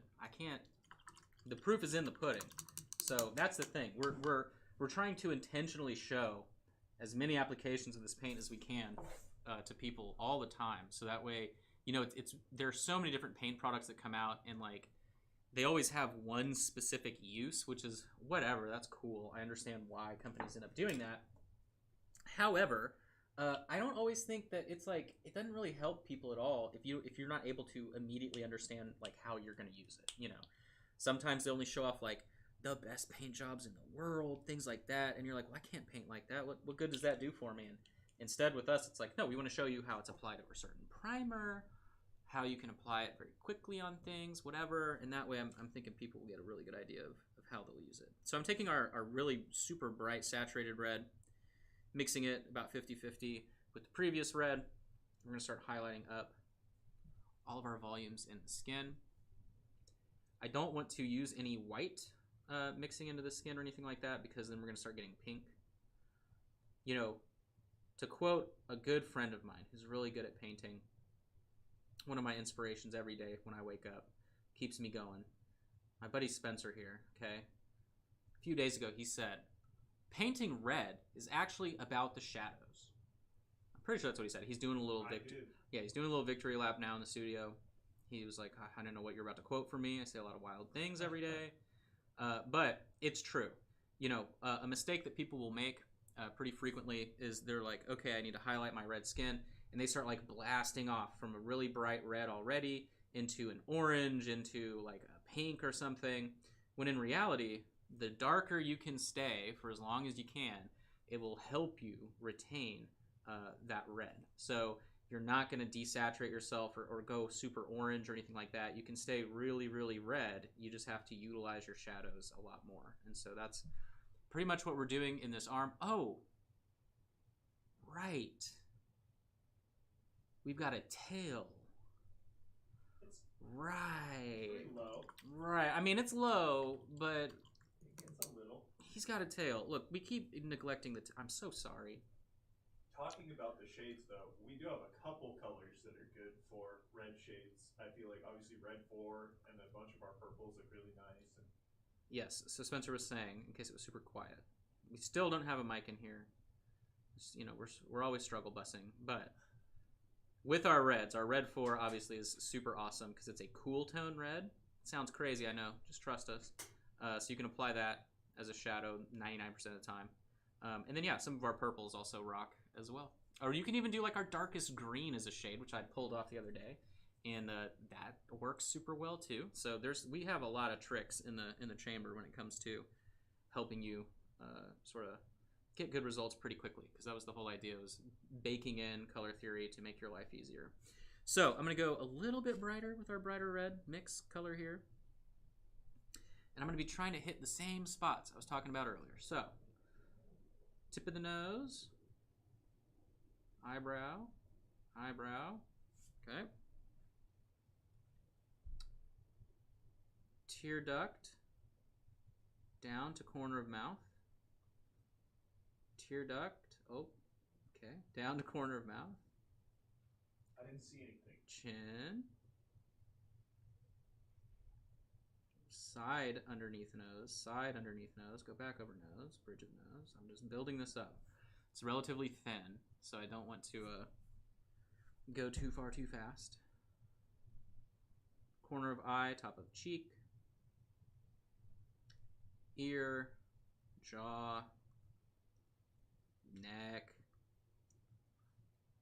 S1: The proof is in the pudding. So that's the thing. We're trying to intentionally show as many applications of this paint as we can to people all the time. So that way, you know, there's so many different paint products that come out, and like they always have one specific use, which is whatever. That's cool. I understand why companies end up doing that. However, I don't always think that it's like it doesn't really help people at all if you're not able to immediately understand like how you're going to use it. You know, sometimes they only show off like the best paint jobs in the world, things like that, and you're like, well, I can't paint like that. What good does that do for me? And instead with us, it's like, no, we want to show you how it's applied over a certain primer, how you can apply it very quickly on things, whatever. And that way I'm thinking people will get a really good idea of how they'll use it. So I'm taking our really super bright saturated red, mixing it about 50-50 with the previous red. We're going to start highlighting up all of our volumes in the skin. I don't want to use any white mixing into the skin or anything like that, because then we're going to start getting pink. You know, to quote a good friend of mine who's really good at painting, one of my inspirations every day when I wake up, keeps me going, my buddy Spencer here, okay? A few days ago he said, painting red is actually about the shadows. I'm pretty sure that's what he said. He's doing a little he's doing a little victory lap now in the studio. He was like, I don't know what you're about to quote from me. I say a lot of wild things every day. But it's true. You know, a mistake that people will make pretty frequently is they're like, okay, I need to highlight my red skin. And they start like blasting off from a really bright red already into an orange, into like a pink or something. When in reality, the darker you can stay for as long as you can, it will help you retain that red. So you're not going to desaturate yourself or go super orange or anything like that. You can stay really, really red. You just have to utilize your shadows a lot more. And so that's pretty much what we're doing in this arm. Oh, right. We've got a tail.
S2: It's
S1: Right.
S2: pretty low.
S1: Right. I mean, it's low, but
S2: It's a little.
S1: he's got a tail. Look, we keep neglecting the... I'm so sorry.
S2: Talking about the shades, though, we do have a couple colors that are good for red shades. I feel like, obviously, red 4 and a bunch of our purples look really nice. And
S1: Yes, so Spencer was saying, in case it was super quiet, we still don't have a mic in here. Just, you know, we're always struggle busing, but with our reds, our red 4 obviously is super awesome because it's a cool tone red. It sounds crazy, I know. Just trust us. So you can apply that as a shadow 99% of the time. And then, yeah, some of our purples also rock as well. Or you can even do like our darkest green as a shade, which I pulled off the other day. And that works super well too. So we have a lot of tricks in the chamber when it comes to helping you sort of get good results pretty quickly, because that was the whole idea, was baking in color theory to make your life easier. So I'm going to go a little bit brighter with our brighter red mix color here. And I'm going to be trying to hit the same spots I was talking about earlier. So tip of the nose, eyebrow, eyebrow, okay. Tear duct, down to corner of mouth. Tear duct, oh, okay, down to corner of mouth.
S2: I didn't see anything.
S1: Chin. Side underneath nose, side underneath nose, go back over nose, bridge of nose. I'm just building this up. It's relatively thin, so I don't want to go too far too fast. Corner of eye, top of cheek. Ear, jaw, neck,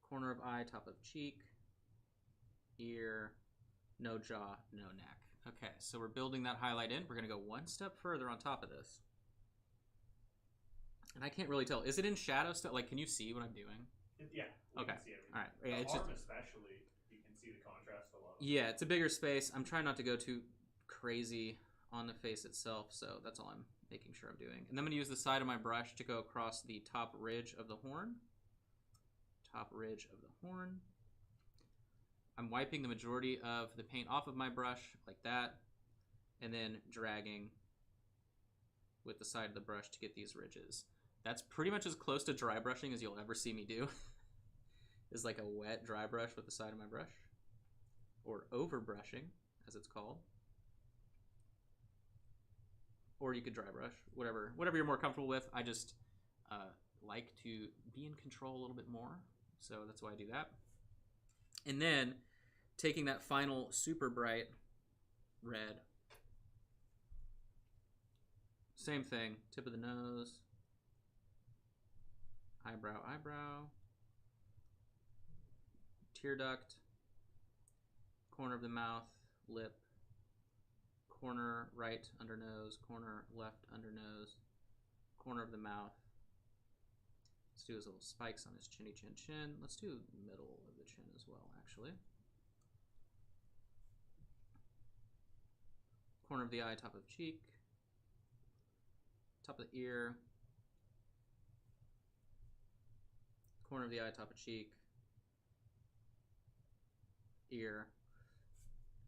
S1: corner of eye, top of cheek, ear, no jaw, no neck. Okay, so we're building that highlight in. We're going to go one step further on top of this. And I can't really tell. Is it in shadow still? Like, can you see what I'm doing?
S2: Yeah.
S1: Okay.
S2: Can see everything.
S1: All right. Yeah,
S2: the
S1: it's
S2: arm
S1: just,
S2: especially, you can see the contrast a lot.
S1: Yeah, it's a bigger space. I'm trying not to go too crazy on the face itself, so that's all I'm making sure I'm doing. And then I'm going to use the side of my brush to go across the top ridge of the horn. Top ridge of the horn. I'm wiping the majority of the paint off of my brush like that, and then dragging with the side of the brush to get these ridges. That's pretty much as close to dry brushing as you'll ever see me do. Is like a wet dry brush with the side of my brush, or over brushing as it's called. Or you could dry brush, whatever you're more comfortable with. I just like to be in control a little bit more, so that's why I do that. And then taking that final super bright red, same thing, tip of the nose, eyebrow, eyebrow, tear duct, corner of the mouth, lip, corner right under nose, corner left under nose, corner of the mouth. Let's do his little spikes on his chinny chin chin. Let's do middle of the chin as well, actually. Corner of the eye, top of cheek, top of the ear, corner of the eye, top of cheek, ear.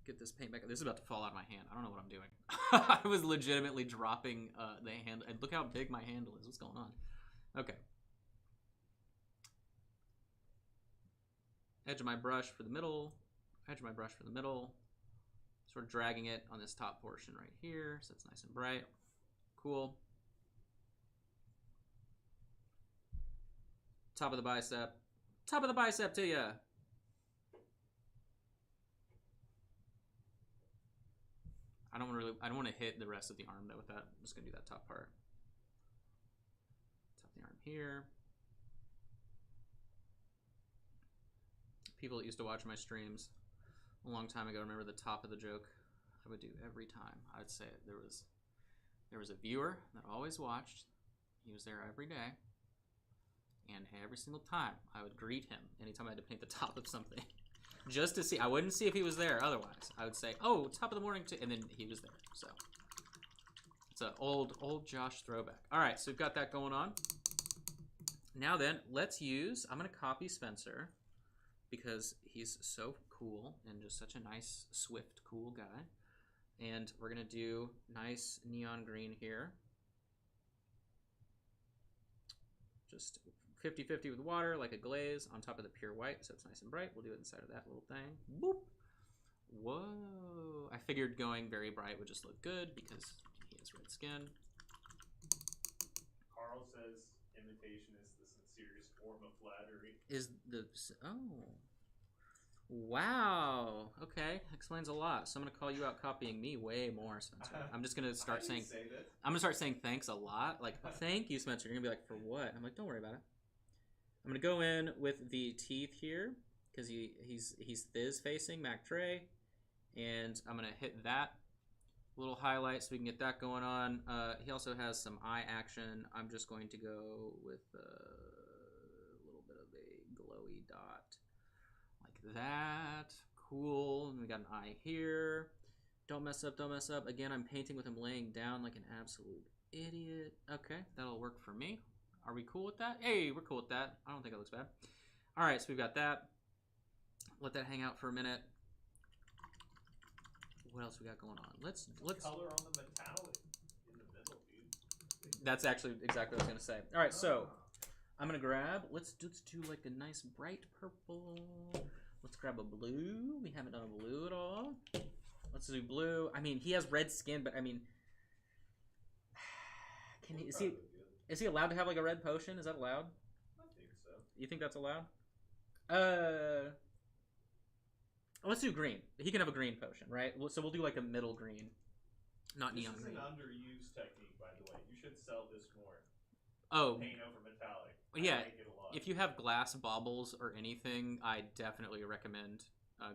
S1: Get this paint back. This is about to fall out of my hand. I don't know what I'm doing. I was legitimately dropping the hand. And look how big my handle is. What's going on? Okay. Edge of my brush for the middle. Edge of my brush for the middle. Sort of dragging it on this top portion right here, so it's nice and bright. Cool. Top of the bicep. Top of the bicep to ya. I don't want to hit the rest of the arm though with that. I'm just gonna do that top part. Top of the arm here. People that used to watch my streams a long time ago remember the top of the joke I would do every time. I would say there was a viewer that always watched. He was there every day, and every single time I would greet him anytime I had to paint the top of something. Just to see. I wouldn't see if he was there otherwise. I would say, oh, top of the morning, and then he was there. So it's an old Josh throwback. All right, so we've got that going on. Now then, let's use, I'm going to copy Spencer because he's so cool and just such a nice, swift, cool guy. And we're going to do nice neon green here. Just 50-50 with water, like a glaze, on top of the pure white, so it's nice and bright. We'll do it inside of that little thing. Boop. Whoa. I figured going very bright would just look good because he has red skin.
S2: Carl says imitation is the sincerest form of flattery.
S1: Is the... Oh. Wow. Okay. Explains a lot. So I'm going to call you out copying me way more, Spencer. I'm just going to start saying... I'm going to start saying thanks a lot. Like, thank you, Spencer. You're going to be like, for what? I'm like, don't worry about it. I'm going to go in with the teeth here because he's Thiz facing, Mac Dre. And I'm going to hit that little highlight so we can get that going on. He also has some eye action. I'm just going to go with a little bit of a glowy dot like that. Cool. And we got an eye here. Don't mess up, don't mess up. Again, I'm painting with him laying down like an absolute idiot. Okay, that'll work for me. Are we cool with that? Hey, we're cool with that. I don't think it looks bad. All right, so we've got that. Let that hang out for a minute. What else we got going on? Let's
S2: color on the metallic in the middle, dude.
S1: That's actually exactly what I was gonna say. All right, so I'm gonna grab. Let's do like a nice bright purple. Let's grab a blue. We haven't done a blue at all. Let's do blue. I mean, he has red skin, but I mean, is he allowed to have like a red potion? Is that allowed?
S2: I think so.
S1: You think that's allowed? Let's do green. He can have a green potion, right? So we'll do like a middle green, not neon green.
S2: This is an underused technique, by the way. You should sell this more.
S1: Oh.
S2: Paint over metallic.
S1: Yeah.
S2: I like it a lot.
S1: If you have glass baubles or anything, I definitely recommend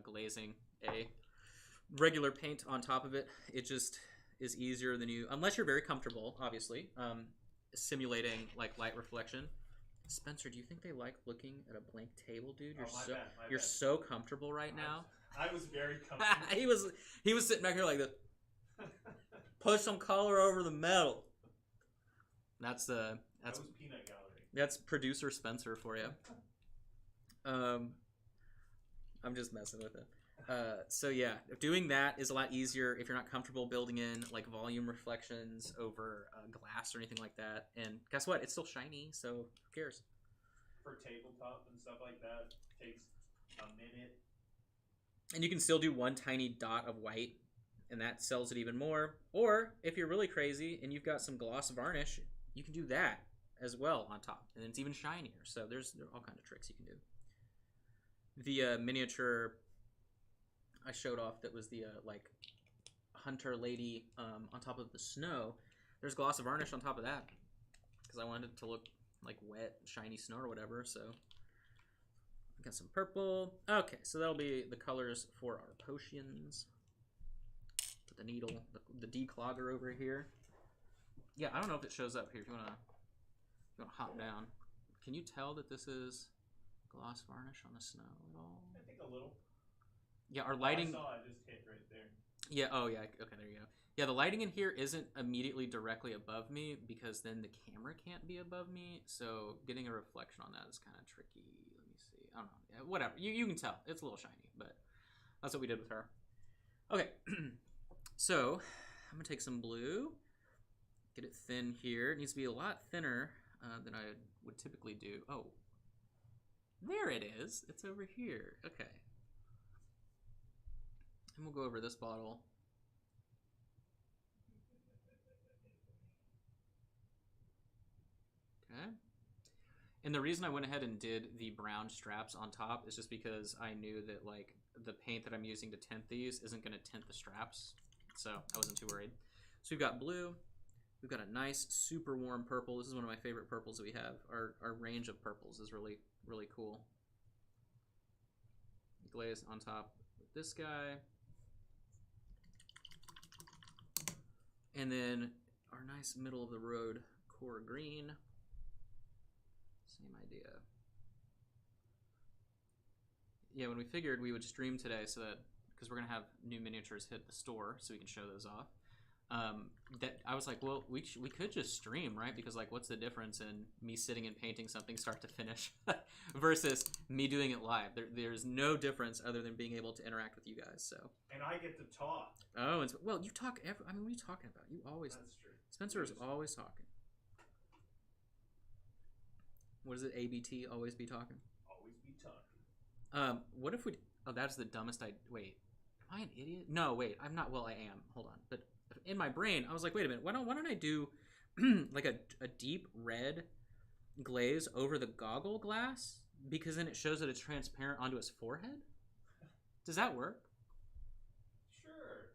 S1: glazing a regular paint on top of it. It just is easier than you, unless you're very comfortable, obviously, simulating like light reflection. Spencer, do you think they like looking at a blank table, dude? You're so comfortable right now.
S2: I was very comfortable.
S1: he was sitting back here like this. Put some color over the metal. That's
S2: that was peanut gallery.
S1: That's producer Spencer for you. I'm just messing with it. So yeah, doing that is a lot easier if you're not comfortable building in like volume reflections over glass or anything like that. And guess what? It's still shiny, so who cares?
S2: For tabletop and stuff like that, it takes a minute.
S1: And you can still do one tiny dot of white, and that sells it even more. Or if you're really crazy and you've got some gloss varnish, you can do that as well on top, and it's even shinier. So there are all kinds of tricks you can do. The miniature I showed off that was the like hunter lady on top of the snow. There's gloss varnish on top of that because I wanted it to look like wet, shiny snow or whatever. So got some purple. Okay, so that'll be the colors for our potions. Put the needle, the declogger over here. Yeah, I don't know if it shows up here. If you wanna hop down, can you tell that this is gloss varnish on the snow at all?
S2: I think a little.
S1: Yeah, our lighting.
S2: I saw it just hit right there.
S1: Yeah. Oh, yeah. Okay, there you go. Yeah, the lighting in here isn't immediately directly above me because then the camera can't be above me. So getting a reflection on that is kind of tricky. Let me see. I don't know. Yeah, whatever. You can tell it's a little shiny, but that's what we did with her. Okay. So I'm gonna take some blue. Get it thin here. It needs to be a lot thinner than I would typically do. Oh, there it is. It's over here. Okay. And we'll go over this bottle. Okay. And the reason I went ahead and did the brown straps on top is just because I knew that like the paint that I'm using to tint these isn't going to tint the straps. So I wasn't too worried. So we've got blue. We've got a nice super warm purple. This is one of my favorite purples that we have. Our range of purples is really, really cool. Glaze on top with this guy. And then our nice middle of the road core green. Same idea. Yeah, when we figured we would stream today so that, because we're going to have new miniatures hit the store so we can show those off. that I was like, well, we could just stream, right? Because like, what's the difference in me sitting and painting something start to finish versus me doing it live? There's no difference other than being able to interact with you guys. So.
S2: And I get to talk.
S1: Oh, and well, you talk. I mean, what are you talking about? You always.
S2: That's true.
S1: Spencer is always talking. What is it? ABT, always be talking.
S2: Always be talking.
S1: What if we? Oh, that's the dumbest idea. Wait, am I an idiot? No, wait, I'm not. Well, I am. Hold on, but in my brain, I was like, wait a minute. Why don't I do like a deep red glaze over the goggle glass, because then it shows that it's transparent onto his forehead? Does that work?
S2: Sure.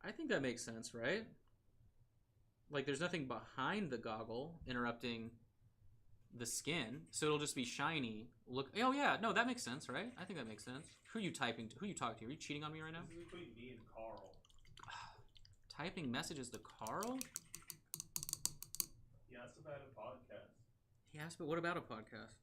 S1: I think that makes sense, right? Like, there's nothing behind the goggle interrupting the skin, so it'll just be shiny. Look, oh yeah, no, that makes sense, right? I think that makes sense. Who are you typing to? Who are you talking to? Are you cheating on me right now?
S2: This is between me and Carl.
S1: Typing messages to Carl?
S2: He asked about a podcast.
S1: He asked, but what about a podcast?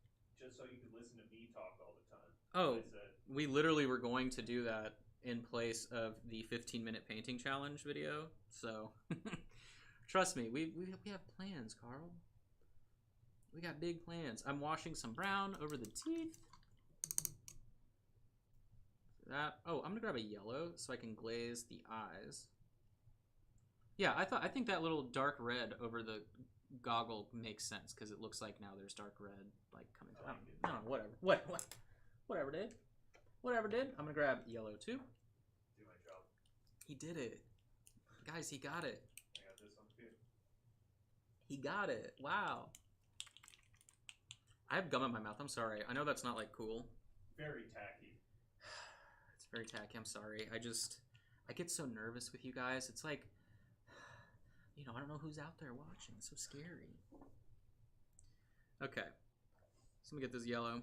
S2: Just so you could listen to me talk all the time.
S1: Oh,
S2: I said,
S1: we literally were going to do that in place of the 15-minute painting challenge video. So, trust me, we have plans, Carl. We got big plans. I'm washing some brown over the teeth. That. Oh, I'm gonna grab a yellow so I can glaze the eyes. Yeah, I think that little dark red over the goggle makes sense because it looks like now there's dark red like coming through. I don't know, whatever. Whatever did. I'm gonna grab yellow too.
S2: do my job.
S1: He did it, guys. He got it.
S2: I got this one too.
S1: He got it. Wow. I have gum in my mouth. I'm sorry. I know that's not like cool.
S2: Very tacky.
S1: It's very tacky. I'm sorry. I get so nervous with you guys. It's like, you know, I don't know who's out there watching. It's so scary. Okay. So I'm gonna get this yellow.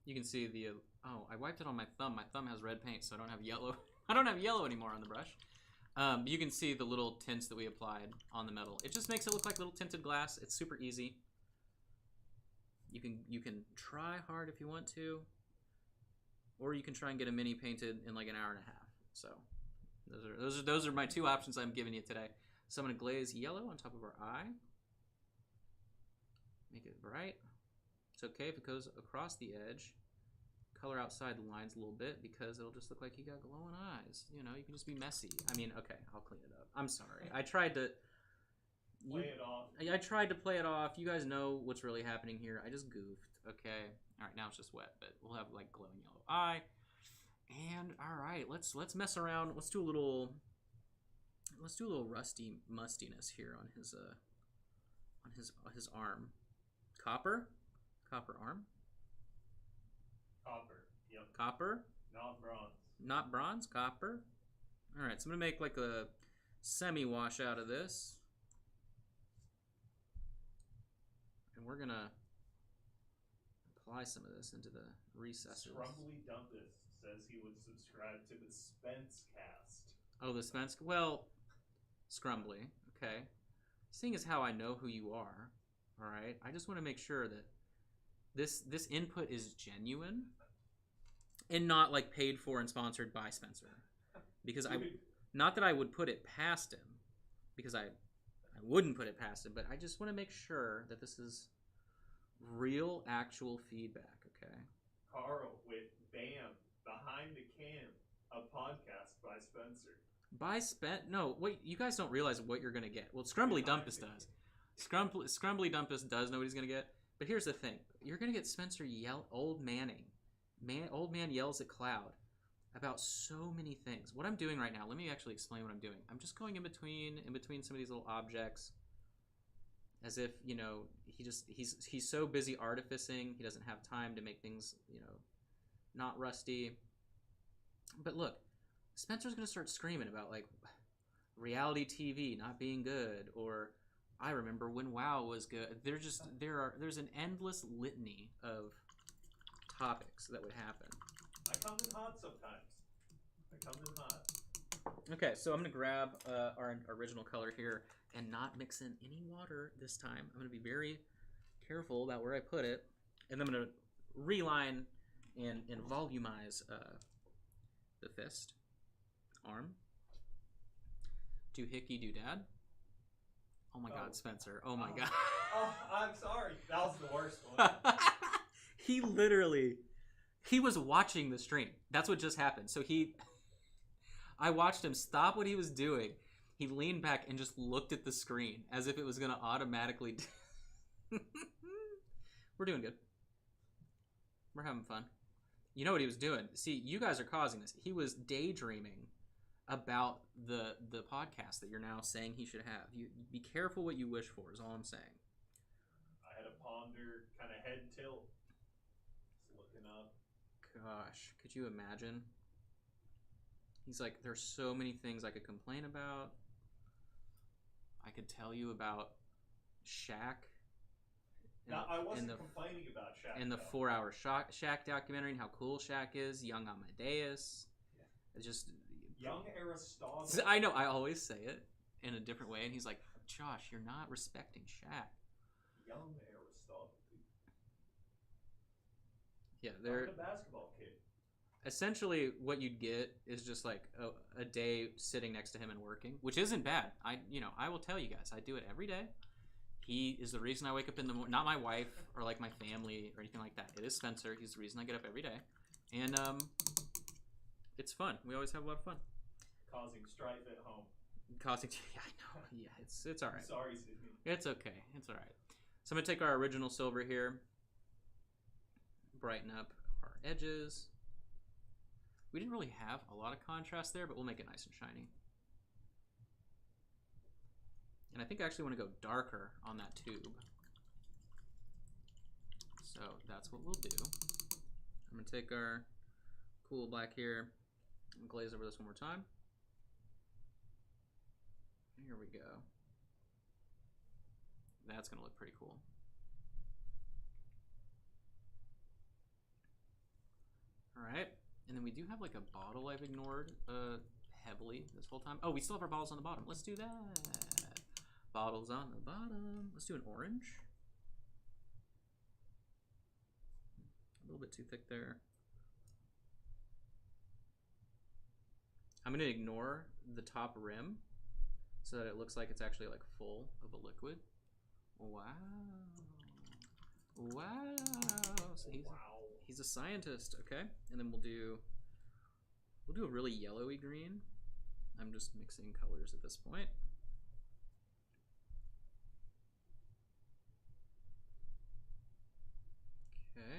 S1: You can see the, oh, I wiped it on my thumb. My thumb has red paint, so I don't have yellow. I don't have yellow anymore on the brush. You can see the little tints that we applied on the metal. It just makes it look like little tinted glass. It's super easy. You can try hard if you want to, or you can try and get a mini painted in like an hour and a half. So those are my two options I'm giving you today. So I'm gonna glaze yellow on top of our eye. Make it bright. It's okay if it goes across the edge. Color outside the lines a little bit because it'll just look like you got glowing eyes. You know, you can just be messy. I mean, okay, I'll clean it up. I'm sorry. I tried to
S2: Play it off.
S1: I tried to play it off. You guys know what's really happening here. I just goofed. Okay. All right, now it's just wet, but we'll have like glowing yellow eye. And all right, let's mess around. Let's do a little rusty mustiness here on his arm. Copper arm.
S2: Copper. Yep.
S1: Copper.
S2: Not bronze.
S1: Not bronze. Copper. All right, so I'm gonna make like a semi-wash out of this, and we're gonna apply some of this into the recesses.
S2: Scrumbly Dumpus says he would subscribe to the Spence cast.
S1: Oh, the Spence. Well, Scrumbly. Okay. Seeing as how I know who you are, all right. I just want to make sure that this input is genuine and not like paid for and sponsored by Spencer, because not that I would put it past him, because I wouldn't put it past him, but I just want to make sure that this is real, actual feedback. Okay.
S2: Carl with BAM Behind the Cam, a podcast by Spencer.
S1: No, wait, you guys don't realize what you're gonna get. Well, Scrumbly Dumpus does. Scrumbly Dumpus does know what he's gonna get. But here's the thing: you're gonna get Spencer Old man yells at Cloud about so many things. What I'm doing right now, let me actually explain what I'm doing. I'm just going in between some of these little objects, as if, you know, he's so busy artificing, he doesn't have time to make things, you know, not rusty. But look, Spencer's gonna start screaming about like reality TV not being good, or I remember when WoW was good. There's an endless litany of topics that would happen.
S2: I come in hot sometimes.
S1: Okay, so I'm gonna grab our original color here and not mix in any water this time. I'm gonna be very careful about where I put it, and then I'm gonna reline and volumize the fist. Arm. Doohickey doodad. Oh my god, Spencer. Oh my god.
S2: Oh, I'm sorry. That was the worst one.
S1: He was watching the stream. That's what just happened. So I watched him stop what he was doing. He leaned back and just looked at the screen as if it was going to automatically... We're doing good. We're having fun. You know what he was doing? See, you guys are causing this. He was daydreaming about the podcast that you're now saying he should have. You be careful what you wish for is all I'm saying.
S2: I had a ponder kind of head tilt. Just looking up.
S1: Gosh, could you imagine? He's like, there's so many things I could complain about. I could tell you about Shaq.
S2: Now, I wasn't complaining about Shaq.
S1: And the 4-hour Shaq documentary and how cool Shaq is. Young Amadeus. Yeah. It's just...
S2: Young Aristotle.
S1: I know, I always say it in a different way. And he's like, Josh, you're not respecting Shaq.
S2: Young Aristotle.
S1: Yeah, they're...
S2: a basketball kid.
S1: Essentially, what you'd get is just like a day sitting next to him and working, which isn't bad. I will tell you guys, I do it every day. He is the reason I wake up in the morning. Not my wife or like my family or anything like that. It is Spencer. He's the reason I get up every day, and it's fun. We always have a lot of fun.
S2: Causing strife at home.
S1: Yeah, I know. Yeah, it's all right.
S2: Sorry, Sydney.
S1: It's okay. It's all right. So I'm gonna take our original silver here, brighten up our edges. We didn't really have a lot of contrast there, but we'll make it nice and shiny. And I think I actually want to go darker on that tube. So that's what we'll do. I'm going to take our cool black here and glaze over this one more time. Here we go. That's going to look pretty cool. All right. And then we do have like a bottle I've ignored heavily this whole time. Oh, we still have our bottles on the bottom. Let's do that. Bottles on the bottom. Let's do an orange. A little bit too thick there. I'm going to ignore the top rim so that it looks like it's actually like full of a liquid. Wow. Wow. So he's a scientist, okay? And then we'll do a really yellowy green. I'm just mixing colors at this point.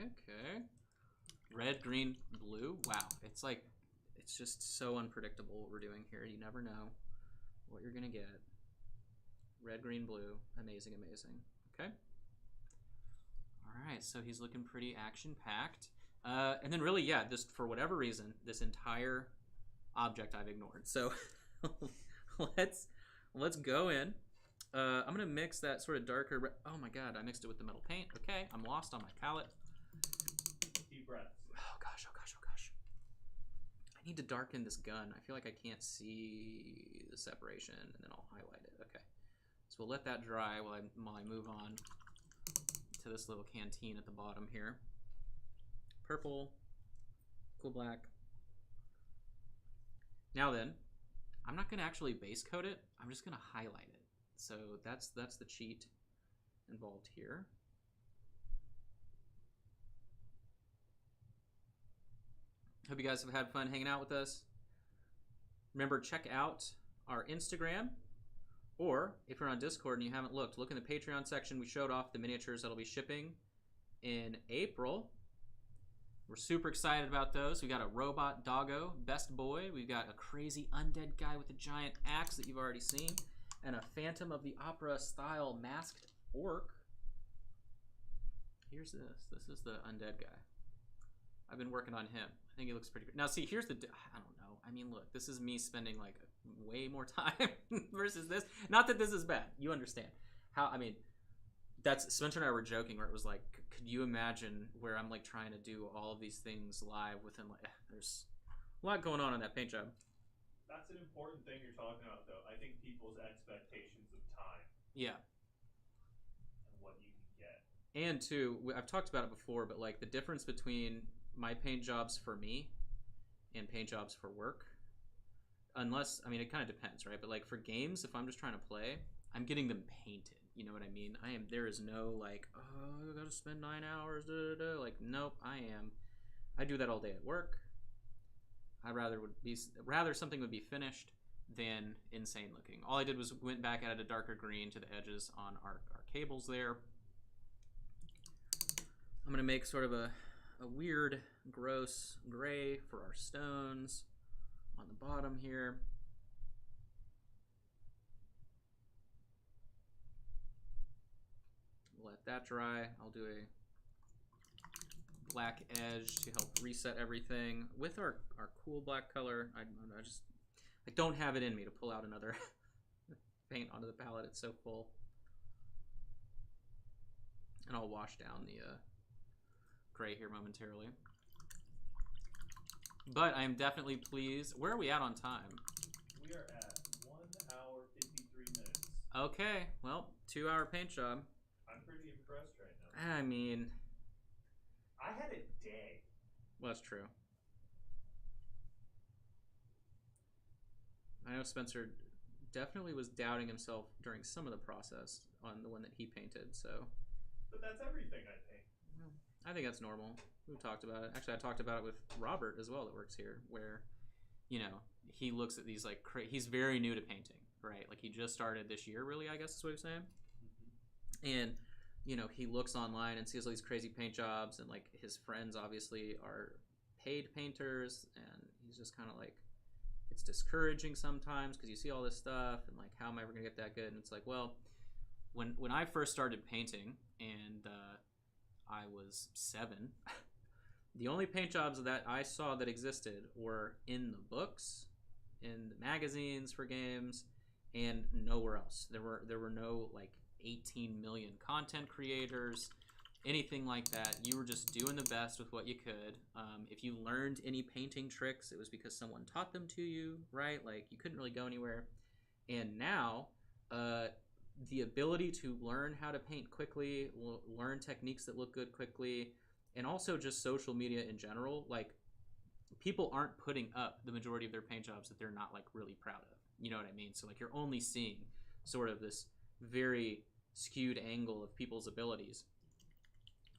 S1: Okay. Red, green, blue. Wow. It's just so unpredictable what we're doing here. You never know what you're gonna get. Red, green, blue. Amazing, amazing. Okay. Alright, so he's looking pretty action-packed. And then really, yeah, this, for whatever reason, this entire object I've ignored. So let's go in. I'm going to mix that sort of darker red. Oh my god, I mixed it with the metal paint. Okay, I'm lost on my palette.
S2: Deep breaths.
S1: Oh gosh, oh gosh, oh gosh. I need to darken this gun. I feel like I can't see the separation, and then I'll highlight it. Okay. So we'll let that dry while I move on to this little canteen at the bottom here. Purple, cool black. Now then, I'm not gonna actually base coat it. I'm just gonna highlight it. So that's the cheat involved here. Hope you guys have had fun hanging out with us. Remember, check out our Instagram, or if you're on Discord and you haven't looked, look in the Patreon section. We showed off the miniatures that'll be shipping in April. We're super excited about those. We got a robot doggo, best boy. We've got a crazy undead guy with a giant axe that you've already seen, and a Phantom of the Opera style masked orc. Here's this. This is the undead guy. I've been working on him. I think he looks pretty good. Now see, here's the, I don't know. I mean, look, this is me spending like way more time versus this. Not that this is bad. You understand. How, I mean, that's, Spencer and I were joking where it was like, could you imagine where I'm like trying to do all of these things live within like, there's a lot going on that paint job.
S2: That's an important thing you're talking about though. I think people's expectations of time.
S1: Yeah.
S2: And what you can get.
S1: And two, I've talked about it before, but like the difference between my paint jobs for me and paint jobs for work, unless, I mean, it kind of depends, right? But like for games, if I'm just trying to play, I'm getting them painted. You know what I mean? There is no like, oh, I gotta spend 9 hours, like, nope, I do that all day at work. Rather something would be finished than insane looking. All I did was went back, added a darker green to the edges on our cables there. I'm gonna make sort of a weird, gross gray for our stones on the bottom here. Let that dry. I'll do a black edge to help reset everything with our cool black color. I don't have it in me to pull out another paint onto the palette. It's so full. And I'll wash down the gray here momentarily. But I'm definitely pleased. Where are we at on time?
S2: We are at 1 hour 53 minutes.
S1: Okay, well, 2-hour paint job.
S2: I'm pretty impressed right now.
S1: I mean,
S2: I had a day.
S1: Well, that's true. I know Spencer definitely was doubting himself during some of the process on the one that he painted, so.
S2: But that's everything I paint.
S1: I think that's normal. We talked about it. Actually, I talked about it with Robert as well that works here, where, you know, he looks at these like, he's very new to painting, right? Like he just started this year, really, I guess is what he was saying. Mm-hmm. And, you know, he looks online and sees all these crazy paint jobs, and like his friends obviously are paid painters, and he's just kind of like, it's discouraging sometimes because you see all this stuff and like, how am I ever gonna get that good? And it's like, well, when I first started painting and I was 7, the only paint jobs that I saw that existed were in the books, in the magazines for games, and nowhere else. There were no like 18 million content creators, anything like that. You were just doing the best with what you could. If you learned any painting tricks, it was because someone taught them to you, right? Like you couldn't really go anywhere. And now, the ability to learn how to paint quickly, learn techniques that look good quickly, and also just social media in general, like people aren't putting up the majority of their paint jobs that they're not like really proud of. You know what I mean? So like you're only seeing sort of this very skewed angle of people's abilities.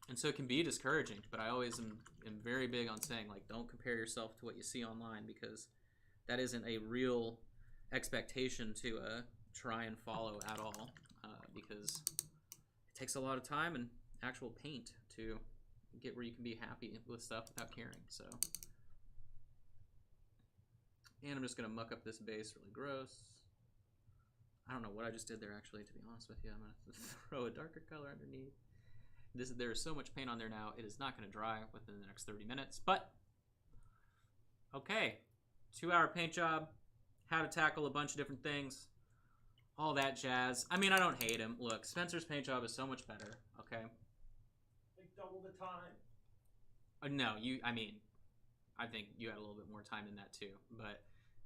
S1: And so it can be discouraging, but I always am very big on saying, like, don't compare yourself to what you see online, because that isn't a real expectation to try and follow at all, because it takes a lot of time and actual paint to get where you can be happy with stuff without caring. So, and I'm just going to muck up this base really gross. I don't know what I just did there, actually, to be honest with you. I'm going to throw a darker color underneath. There is so much paint on there now, it is not going to dry within the next 30 minutes. But, okay, 2-hour paint job, how to tackle a bunch of different things, all that jazz. I mean, I don't hate him. Look, Spencer's paint job is so much better, okay?
S2: Like double the time.
S1: No, I think you had a little bit more time in that too. But,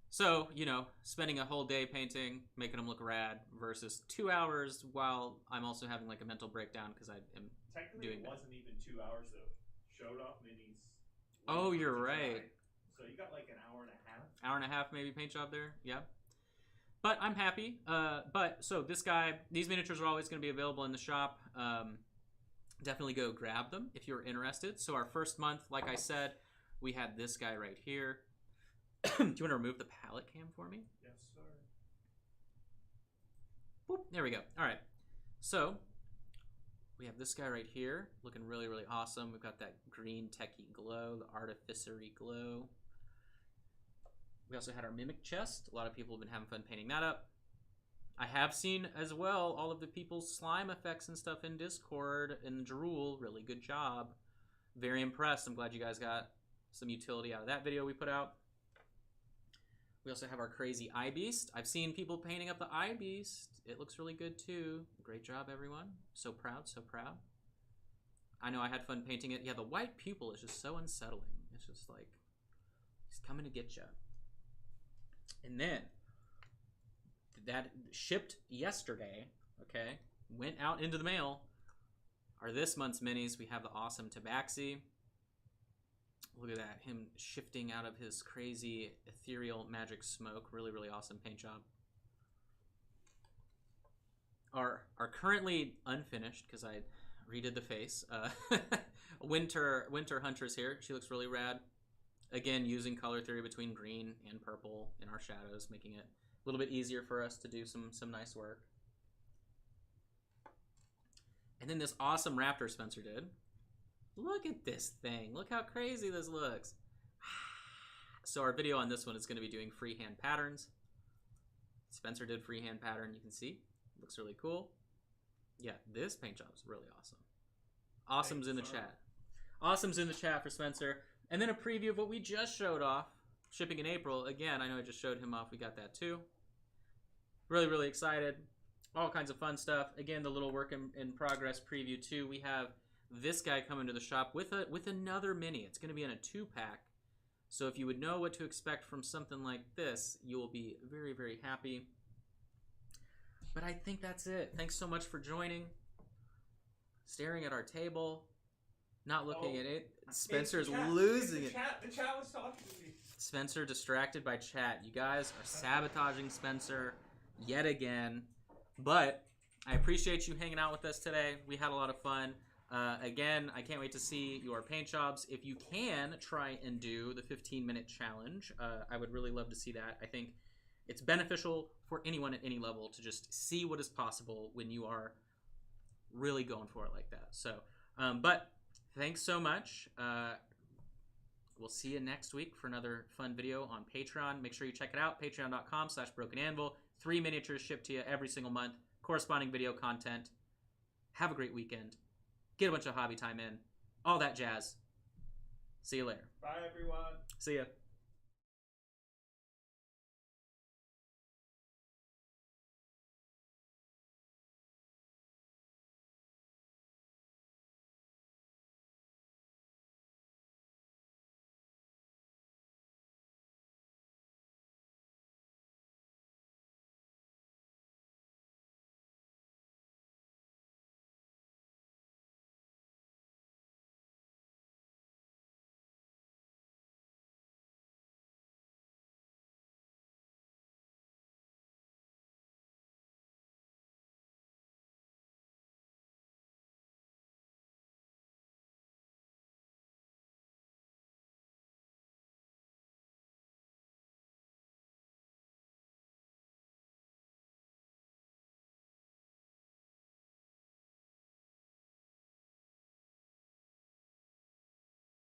S1: so, you know, spending a whole day painting, making them look rad, versus 2 hours while I'm also having like a mental breakdown because I am
S2: technically
S1: doing
S2: it wasn't even 2 hours though. Showed off minis.
S1: Oh, you're right.
S2: So you got like an hour and a half.
S1: Hour and a half maybe paint job there, yeah. But I'm happy. So these miniatures are always going to be available in the shop. Definitely go grab them if you're interested. So our first month, like I said, we had this guy right here. Do you want to remove the palette cam for me?
S2: Yes, sir.
S1: Boop, there we go. All right. So we have this guy right here looking really, really awesome. We've got that green techie glow, the artificery glow. We also had our mimic chest. A lot of people have been having fun painting that up. I have seen as well all of the people's slime effects and stuff in Discord and Drool. Really good job. Very impressed. I'm glad you guys got some utility out of that video we put out. We also have our crazy eye beast. I've seen people painting up the eye beast. It looks really good too. Great job, everyone. So proud, so proud. I know I had fun painting it. Yeah, the white pupil is just so unsettling. It's just like, he's coming to get you. And then, that shipped yesterday, okay, went out into the mail. Our this month's minis, we have the awesome Tabaxi. Look at that, him shifting out of his crazy ethereal magic smoke. Really, really awesome paint job. Are currently unfinished because I redid the face. Winter Huntress here. She looks really rad. Again, using color theory between green and purple in our shadows, making it a little bit easier for us to do some nice work. And then this awesome Raptor Spencer did. Look at this thing. Look how crazy this looks. So our video on this one is going to be doing freehand patterns. Spencer did freehand pattern, you can see. Looks really cool. Yeah, this paint job is really awesome. Awesome's in the chat. Awesome's in the chat for Spencer. And then a preview of what we just showed off. Shipping in April. Again, I know I just showed him off. We got that too. Really, really excited. All kinds of fun stuff. Again, the little work in progress preview too. We have this guy coming to the shop with another mini. It's going to be in a 2-pack. So if you would know what to expect from something like this, you will be very, very happy. But I think that's it. Thanks so much for joining. Staring at our table. Not looking at it. Spencer's losing it.
S2: The chat was talking to me.
S1: Spencer distracted by chat. You guys are sabotaging Spencer yet again. But I appreciate you hanging out with us today. We had a lot of fun. Again, I can't wait to see your paint jobs. If you can, try and do the 15-minute challenge. I would really love to see that. I think it's beneficial for anyone at any level to just see what is possible when you are really going for it like that. So, but thanks so much. We'll see you next week for another fun video on Patreon. Make sure you check it out, patreon.com/brokenanvil. 3 miniatures shipped to you every single month. Corresponding video content. Have a great weekend. Get a bunch of hobby time in. All that jazz. See you later.
S2: Bye, everyone.
S1: See ya.